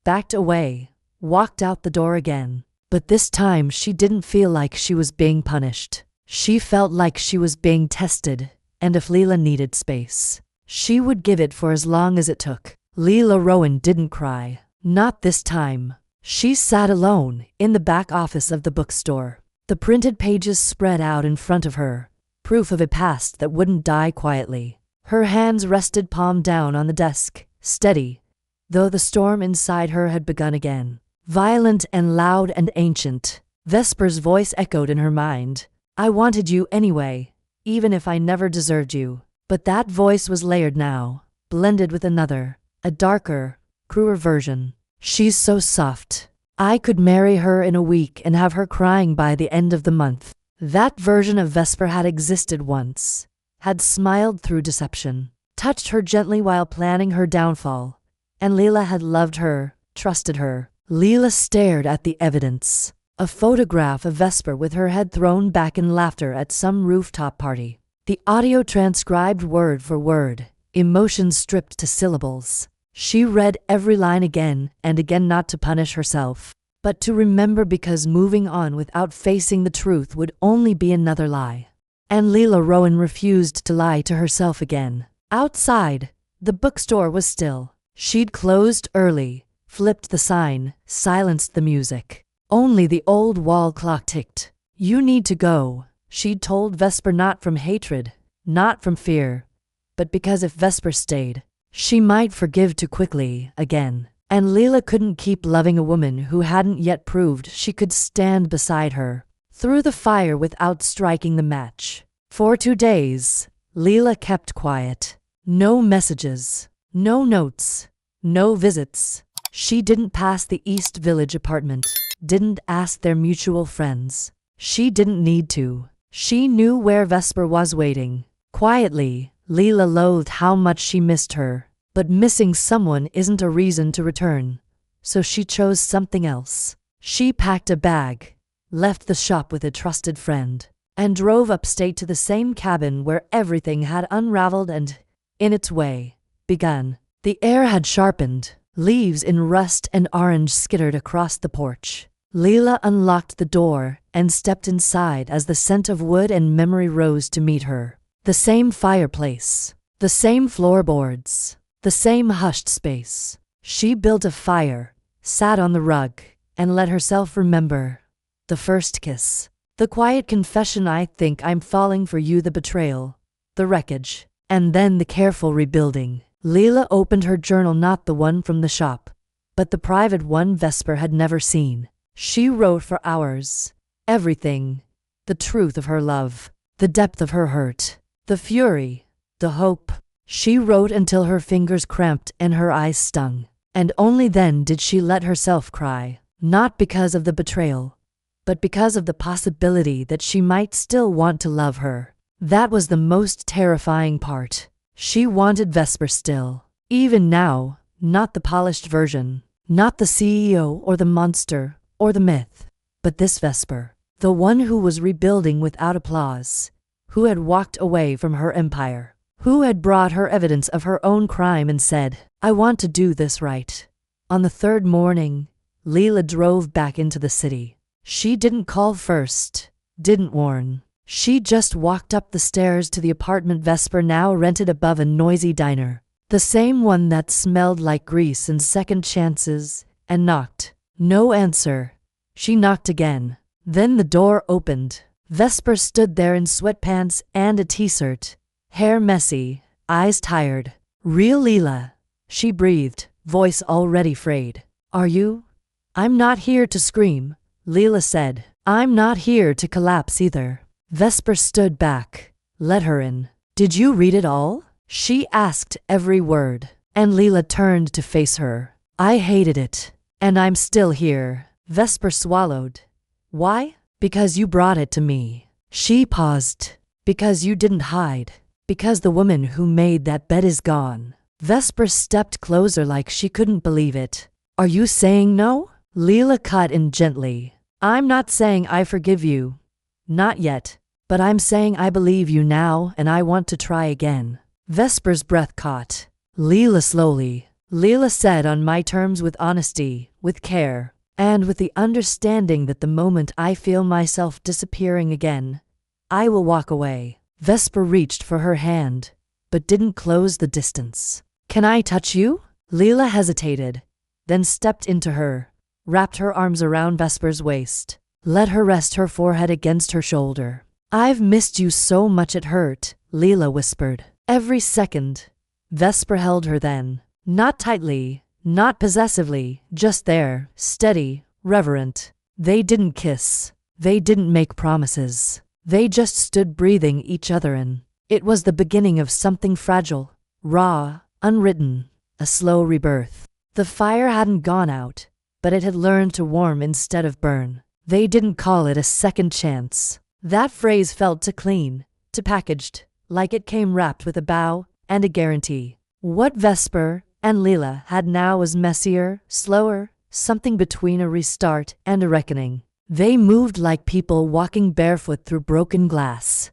backed away, walked out the door again. But this time she didn't feel like she was being punished. She felt like she was being tested, and if Leela needed space, she would give it for as long as it took. Leela Rowan didn't cry. Not this time. She sat alone in the back office of the bookstore. The printed pages spread out in front of her, proof of a past that wouldn't die quietly. Her hands rested palm down on the desk, steady, though the storm inside her had begun again. Violent and loud and ancient. Vesper's voice echoed in her mind. I wanted you anyway, even if I never deserved you. But that voice was layered now, blended with another, a darker, cruel version. She's so soft. I could marry her in a week and have her crying by the end of the month. That version of Vesper had existed once, had smiled through deception, touched her gently while planning her downfall, and Leela had loved her, trusted her. Leela stared at the evidence. A photograph of Vesper with her head thrown back in laughter at some rooftop party. The audio transcribed word for word, emotions stripped to syllables. She read every line again and again, not to punish herself, but to remember, because moving on without facing the truth would only be another lie. And Leela Rowan refused to lie to herself again. Outside, the bookstore was still. She'd closed early, flipped the sign, silenced the music. Only the old wall clock ticked. You need to go, she'd told Vesper, not from hatred, not from fear, but because if Vesper stayed, she might forgive too quickly again. And Leela couldn't keep loving a woman who hadn't yet proved she could stand beside her through the fire without striking the match. For 2 days, Leela kept quiet. No messages, no notes, no visits. She didn't pass the East Village apartment, didn't ask their mutual friends. She didn't need to. She knew where Vesper was waiting. Quietly, Leela loathed how much she missed her. But missing someone isn't a reason to return, so she chose something else. She packed a bag, left the shop with a trusted friend, and drove upstate to the same cabin where everything had unraveled and, in its way, begun. The air had sharpened. Leaves in rust and orange skittered across the porch. Leela unlocked the door and stepped inside as the scent of wood and memory rose to meet her. The same fireplace, the same floorboards, the same hushed space. She built a fire, sat on the rug, and let herself remember. The first kiss. The quiet confession, I think I'm falling for you, the betrayal. The wreckage. And then the careful rebuilding. Leela opened her journal, not the one from the shop, but the private one Vesper had never seen. She wrote for hours. Everything. The truth of her love. The depth of her hurt. The fury. The hope. She wrote until her fingers cramped and her eyes stung. And only then did she let herself cry. Not because of the betrayal, but because of the possibility that she might still want to love her. That was the most terrifying part. She wanted Vesper still. Even now, not the polished version. Not the CEO or the monster or the myth. But this Vesper. The one who was rebuilding without applause. Who had walked away from her empire. Who had brought her evidence of her own crime and said, I want to do this right. On the third morning, Leela drove back into the city. She didn't call first, didn't warn. She just walked up the stairs to the apartment Vesper now rented above a noisy diner. The same one that smelled like grease and second chances, and knocked. No answer. She knocked again. Then the door opened. Vesper stood there in sweatpants and a t-shirt. Hair messy, eyes tired. Real Leela. She breathed, voice already frayed. Are you? I'm not here to scream, Leela said. I'm not here to collapse either. Vesper stood back. Let her in. Did you read it all? She asked every word. And Leela turned to face her. I hated it. And I'm still here. Vesper swallowed. Why? Because you brought it to me. She paused. Because you didn't hide. Because the woman who made that bed is gone. Vesper stepped closer like she couldn't believe it. Are you saying no? Leela cut in gently. I'm not saying I forgive you. Not yet. But I'm saying I believe you now and I want to try again. Vesper's breath caught. Leela slowly. Leela said, on my terms, with honesty, with care, and with the understanding that the moment I feel myself disappearing again, I will walk away. Vesper reached for her hand, but didn't close the distance. Can I touch you? Leela hesitated, then stepped into her, wrapped her arms around Vesper's waist, let her rest her forehead against her shoulder. I've missed you so much it hurt, Leela whispered. Every second. Vesper held her then, not tightly, not possessively, just there, steady, reverent. They didn't kiss. They didn't make promises. They just stood breathing each other in. It was the beginning of something fragile, raw, unwritten, a slow rebirth. The fire hadn't gone out, but it had learned to warm instead of burn. They didn't call it a second chance. That phrase felt too clean, too packaged, like it came wrapped with a bow and a guarantee. What Vesper and Leela had now was messier, slower, something between a restart and a reckoning. They moved like people walking barefoot through broken glass.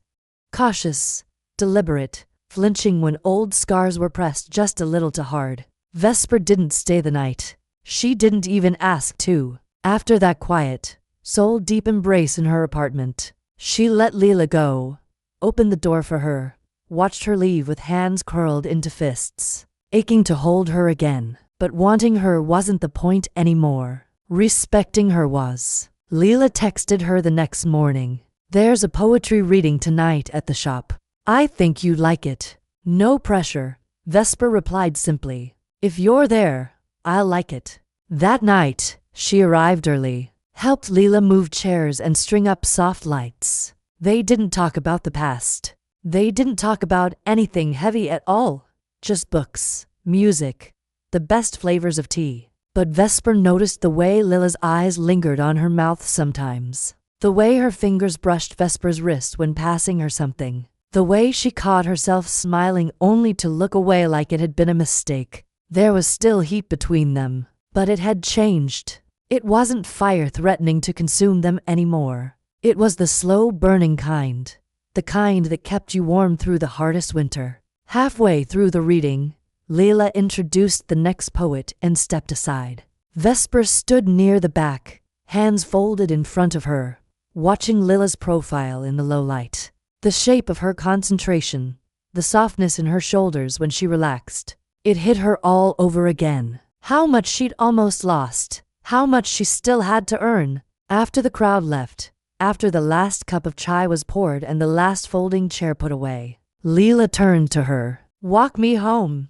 Cautious, deliberate, flinching when old scars were pressed just a little too hard. Vesper didn't stay the night. She didn't even ask to. After that quiet, soul-deep embrace in her apartment, she let Leela go, opened the door for her, watched her leave with hands curled into fists, aching to hold her again. But wanting her wasn't the point anymore. Respecting her was. Leela texted her the next morning. There's a poetry reading tonight at the shop. I think you'd like it. No pressure, Vesper replied simply. If you're there, I'll like it. That night, she arrived early, helped Leela move chairs and string up soft lights. They didn't talk about the past. They didn't talk about anything heavy at all. Just books, music, the best flavors of tea. But Vesper noticed the way Lila's eyes lingered on her mouth sometimes. The way her fingers brushed Vesper's wrist when passing her something. The way she caught herself smiling only to look away like it had been a mistake. There was still heat between them, but it had changed. It wasn't fire threatening to consume them anymore. It was the slow burning kind. The kind that kept you warm through the hardest winter. Halfway through the reading, Leela introduced the next poet and stepped aside. Vesper stood near the back, hands folded in front of her, watching Lila's profile in the low light. The shape of her concentration, the softness in her shoulders when she relaxed. It hit her all over again. How much she'd almost lost. How much she still had to earn. After the crowd left, after the last cup of chai was poured and the last folding chair put away, Leela turned to her. Walk me home.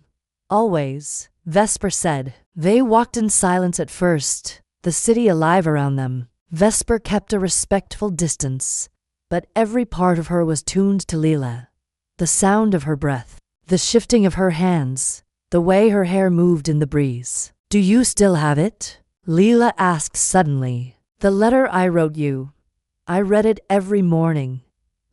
Always, Vesper said. They walked in silence at first, the city alive around them. Vesper kept a respectful distance, but every part of her was tuned to Leela. The sound of her breath, the shifting of her hands, the way her hair moved in the breeze. Do you still have it? Leela asked suddenly. The letter I wrote you. I read it every morning.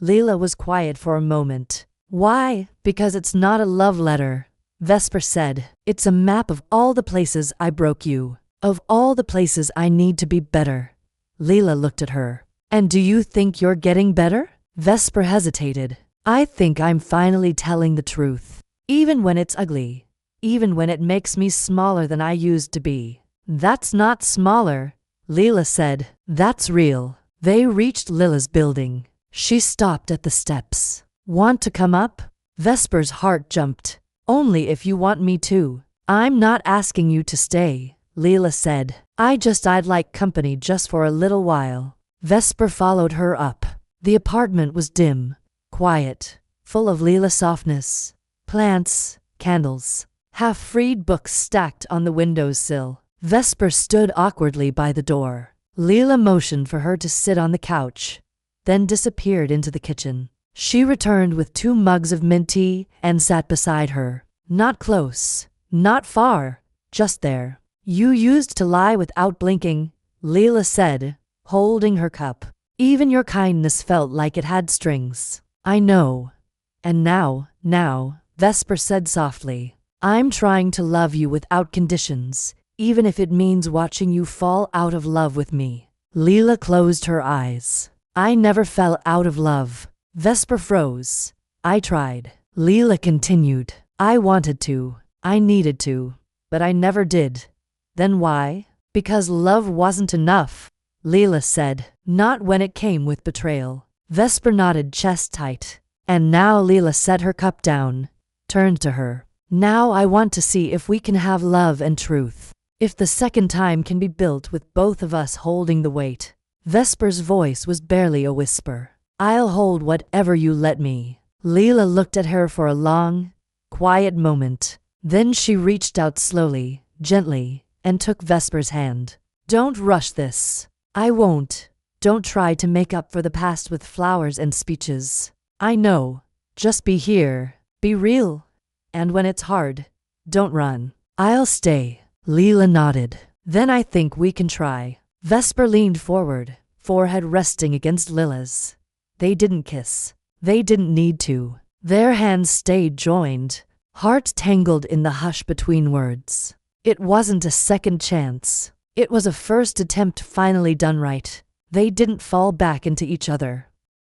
Leela was quiet for a moment. Why? Because it's not a love letter, Vesper said. It's a map of all the places I broke you, of all the places I need to be better. Leela looked at her. And do you think you're getting better? Vesper hesitated. I think I'm finally telling the truth. Even when it's ugly. Even when it makes me smaller than I used to be. That's not smaller, Leela said. That's real. They reached Lila's building. She stopped at the steps. Want to come up? Vesper's heart jumped. Only if you want me to. I'm not asking you to stay, Leela said. I'd like company just for a little while. Vesper followed her up. The apartment was dim, quiet, full of Leela softness. Plants, candles, half-freed books stacked on the windowsill. Vesper stood awkwardly by the door. Leela motioned for her to sit on the couch, then disappeared into the kitchen. She returned with 2 mugs of mint tea and sat beside her. Not close, not far, just there. You used to lie without blinking, Leela said, holding her cup. Even your kindness felt like it had strings. I know. And now, Vesper said softly, I'm trying to love you without conditions, even if it means watching you fall out of love with me. Leela closed her eyes. I never fell out of love. Vesper froze. I tried. Leela continued. I wanted to. I needed to. But I never did. Then why? Because love wasn't enough, Leela said. Not when it came with betrayal. Vesper nodded chest tight. And now Leela set her cup down, turned to her. Now I want to see if we can have love and truth. If the second time can be built with both of us holding the weight. Vesper's voice was barely a whisper. I'll hold whatever you let me. Leela looked at her for a long, quiet moment. Then she reached out slowly, gently, and took Vesper's hand. Don't rush this. I won't. Don't try to make up for the past with flowers and speeches. I know. Just be here. Be real. And when it's hard, don't run. I'll stay. Leela nodded. Then I think we can try. Vesper leaned forward, forehead resting against Lila's. They didn't kiss. They didn't need to. Their hands stayed joined, heart tangled in the hush between words. It wasn't a second chance. It was a first attempt finally done right. They didn't fall back into each other.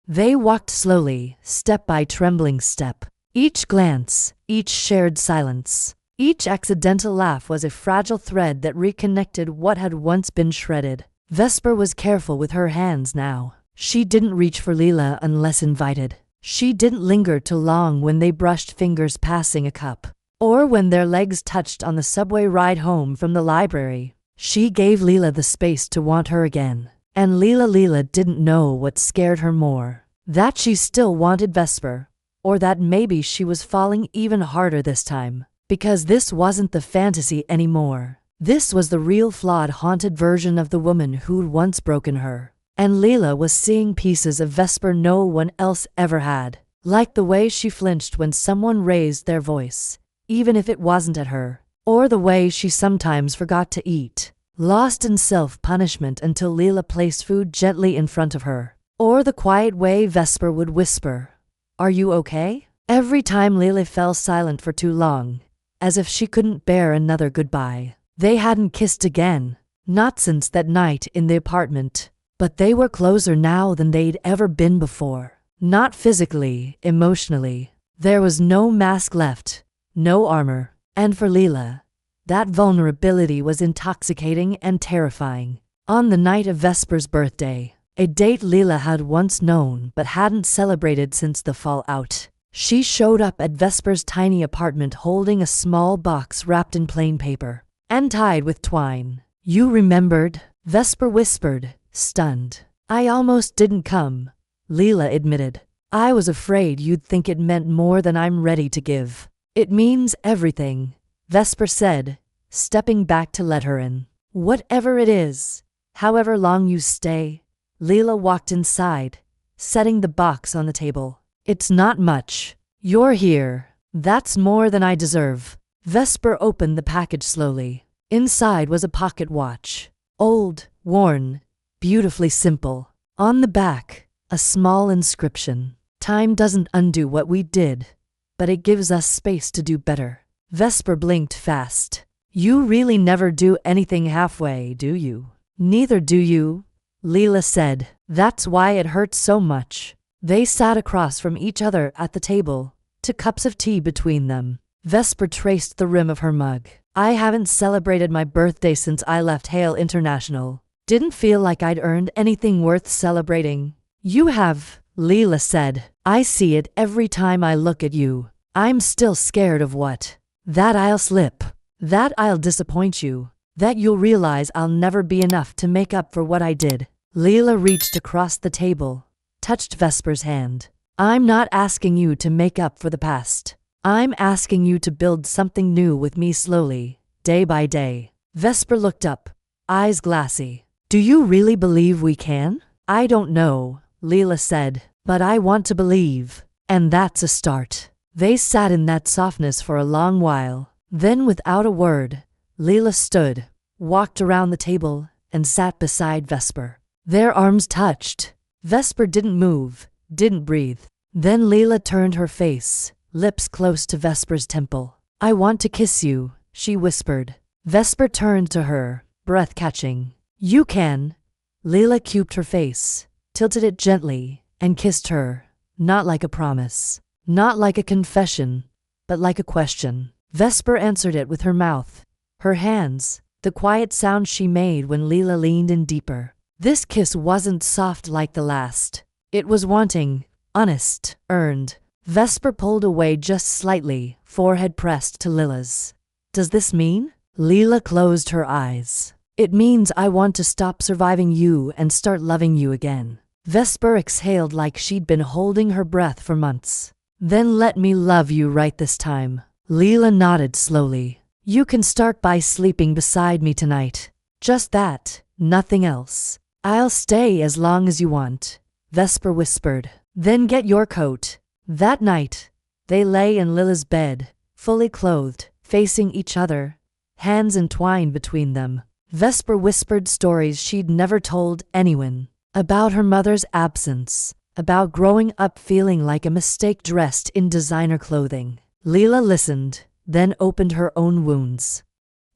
They walked slowly, step by trembling step. Each glance, each shared silence, each accidental laugh was a fragile thread that reconnected what had once been shredded. Vesper was careful with her hands now. She didn't reach for Leela unless invited. She didn't linger too long when they brushed fingers passing a cup, or when their legs touched on the subway ride home from the library. She gave Leela the space to want her again. And Leela didn't know what scared her more. That she still wanted Vesper, or that maybe she was falling even harder this time. Because this wasn't the fantasy anymore. This was the real flawed, haunted version of the woman who'd once broken her. And Leela was seeing pieces of Vesper no one else ever had. Like the way she flinched when someone raised their voice, even if it wasn't at her. Or the way she sometimes forgot to eat, lost in self-punishment until Leela placed food gently in front of her. Or the quiet way Vesper would whisper, "Are you okay?" every time Leela fell silent for too long, as if she couldn't bear another goodbye. They hadn't kissed again, not since that night in the apartment, but they were closer now than they'd ever been before. Not physically, emotionally. There was no mask left, no armor. And for Leela, that vulnerability was intoxicating and terrifying. On the night of Vesper's birthday, a date Leela had once known but hadn't celebrated since the fallout, she showed up at Vesper's tiny apartment holding a small box wrapped in plain paper and tied with twine. "You remembered?" Vesper whispered, stunned. "I almost didn't come," Leela admitted. "I was afraid you'd think it meant more than I'm ready to give." "It means everything," Vesper said, stepping back to let her in. "Whatever it is, however long you stay." Leela walked inside, setting the box on the table. "It's not much. You're here. That's more than I deserve." Vesper opened the package slowly. Inside was a pocket watch. Old, worn, beautifully simple. On the back, a small inscription. "Time doesn't undo what we did, but it gives us space to do better." Vesper blinked fast. "You really never do anything halfway, do you?" "Neither do you," Leela said. "That's why it hurts so much." They sat across from each other at the table, 2 cups of tea between them. Vesper traced the rim of her mug. "I haven't celebrated my birthday since I left Hale International. Didn't feel like I'd earned anything worth celebrating." "You have," Leela said. "I see it every time I look at you. I'm still scared of what? That I'll slip. That I'll disappoint you. That you'll realize I'll never be enough to make up for what I did." Leela reached across the table, touched Vesper's hand. "I'm not asking you to make up for the past. I'm asking you to build something new with me slowly, day by day." Vesper looked up, eyes glassy. "Do you really believe we can?" "I don't know," Leela said, "but I want to believe. And that's a start." They sat in that softness for a long while. Then without a word, Leela stood, walked around the table, and sat beside Vesper. Their arms touched. Vesper didn't move, didn't breathe. Then Leela turned her face, lips close to Vesper's temple. "I want to kiss you," she whispered. Vesper turned to her, breath catching. "You can." Leela cubed her face, tilted it gently, and kissed her, not like a promise, not like a confession, but like a question. Vesper answered it with her mouth, her hands, the quiet sound she made when Leela leaned in deeper. This kiss wasn't soft like the last. It was wanting, honest, earned. Vesper pulled away just slightly, forehead pressed to Leela's. "Does this mean?" Leela closed her eyes. "It means I want to stop surviving you and start loving you again." Vesper exhaled like she'd been holding her breath for months. "Then let me love you right this time." Leela nodded slowly. "You can start by sleeping beside me tonight. Just that, nothing else." "I'll stay as long as you want," Vesper whispered. "Then get your coat." That night, they lay in Leela's bed, fully clothed, facing each other, hands entwined between them. Vesper whispered stories she'd never told anyone. About her mother's absence, about growing up feeling like a mistake dressed in designer clothing. Leela listened, then opened her own wounds.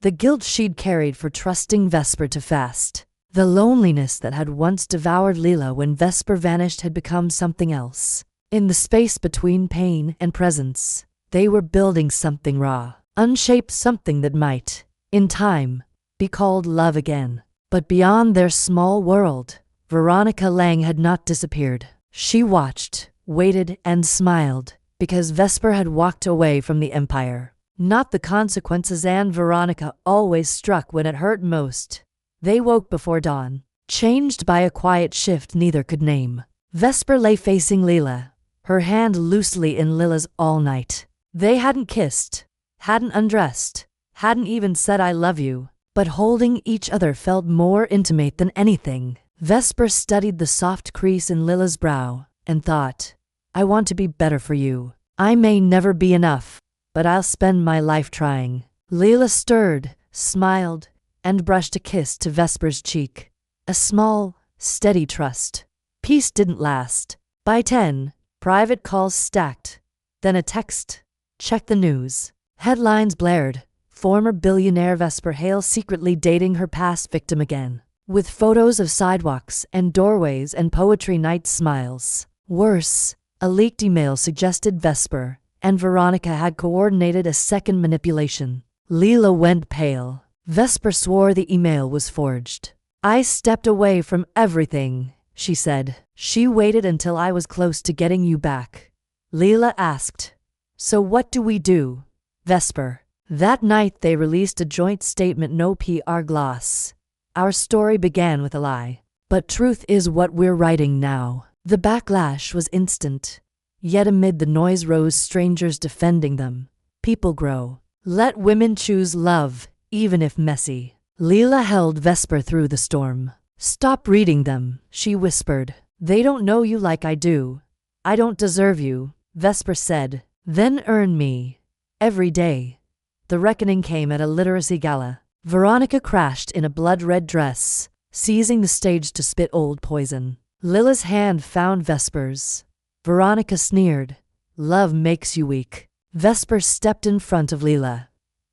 The guilt she'd carried for trusting Vesper to fast. The loneliness that had once devoured Leela when Vesper vanished had become something else. In the space between pain and presence, they were building something raw, unshaped, something that might, in time, be called love again. But beyond their small world, Veronica Lang had not disappeared. She watched, waited, and smiled, because Vesper had walked away from the Empire. Not the consequences, and Veronica always struck when it hurt most. They woke before dawn, changed by a quiet shift neither could name. Vesper lay facing Leela, her hand loosely in Lila's all night. They hadn't kissed, hadn't undressed, hadn't even said I love you, but holding each other felt more intimate than anything. Vesper studied the soft crease in Lila's brow and thought, I want to be better for you. I may never be enough, but I'll spend my life trying. Lila stirred, smiled, and brushed a kiss to Vesper's cheek. A small, steady trust. Peace didn't last. By 10, private calls stacked. Then a text. Check the news. Headlines blared. Former billionaire Vesper Hale secretly dating her past victim again. With photos of sidewalks and doorways and poetry night smiles. Worse, a leaked email suggested Vesper and Veronica had coordinated a second manipulation. Lila went pale. Vesper swore the email was forged. I stepped away from everything, she said. She waited until I was close to getting you back. Lila asked, so what do we do? Vesper. That night they released a joint statement, no PR gloss. Our story began with a lie, but truth is what we're writing now. The backlash was instant. Yet amid the noise rose strangers defending them. People grow. Let women choose love, even if messy. Lila held Vesper through the storm. Stop reading them, she whispered. They don't know you like I do. I don't deserve you, Vesper said. Then earn me. Every day. The reckoning came at a literacy gala. Veronica crashed in a blood-red dress, seizing the stage to spit old poison. Lila's hand found Vesper's. Veronica sneered. Love makes you weak. Vesper stepped in front of Lila.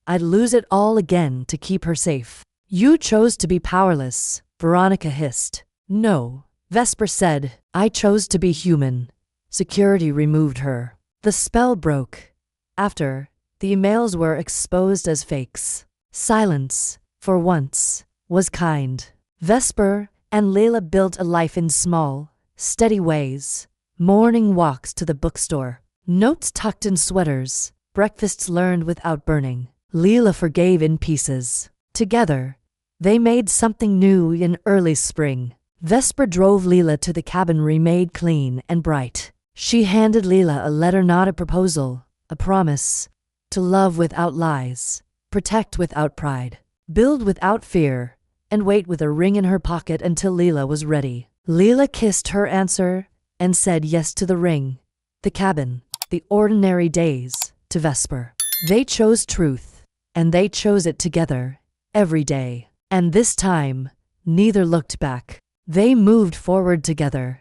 I'd lose it all again to keep her safe. You chose to be powerless, Veronica hissed. No, Vesper said. I chose to be human. Security removed her. The spell broke. After, the emails were exposed as fakes. Silence, for once, was kind. Vesper and Lila built a life in small, steady ways. Morning walks to the bookstore. Notes tucked in sweaters. Breakfasts learned without burning. Lila forgave in pieces. Together, they made something new in early spring. Vesper drove Lila to the cabin remade clean and bright. She handed Lila a letter, not a proposal, a promise. To love without lies, protect without pride, build without fear, and wait with a ring in her pocket until Lila was ready. Lila kissed her answer and said yes to the ring, the cabin, the ordinary days, to Vesper. They chose truth, and they chose it together, every day. And this time, neither looked back. They moved forward together,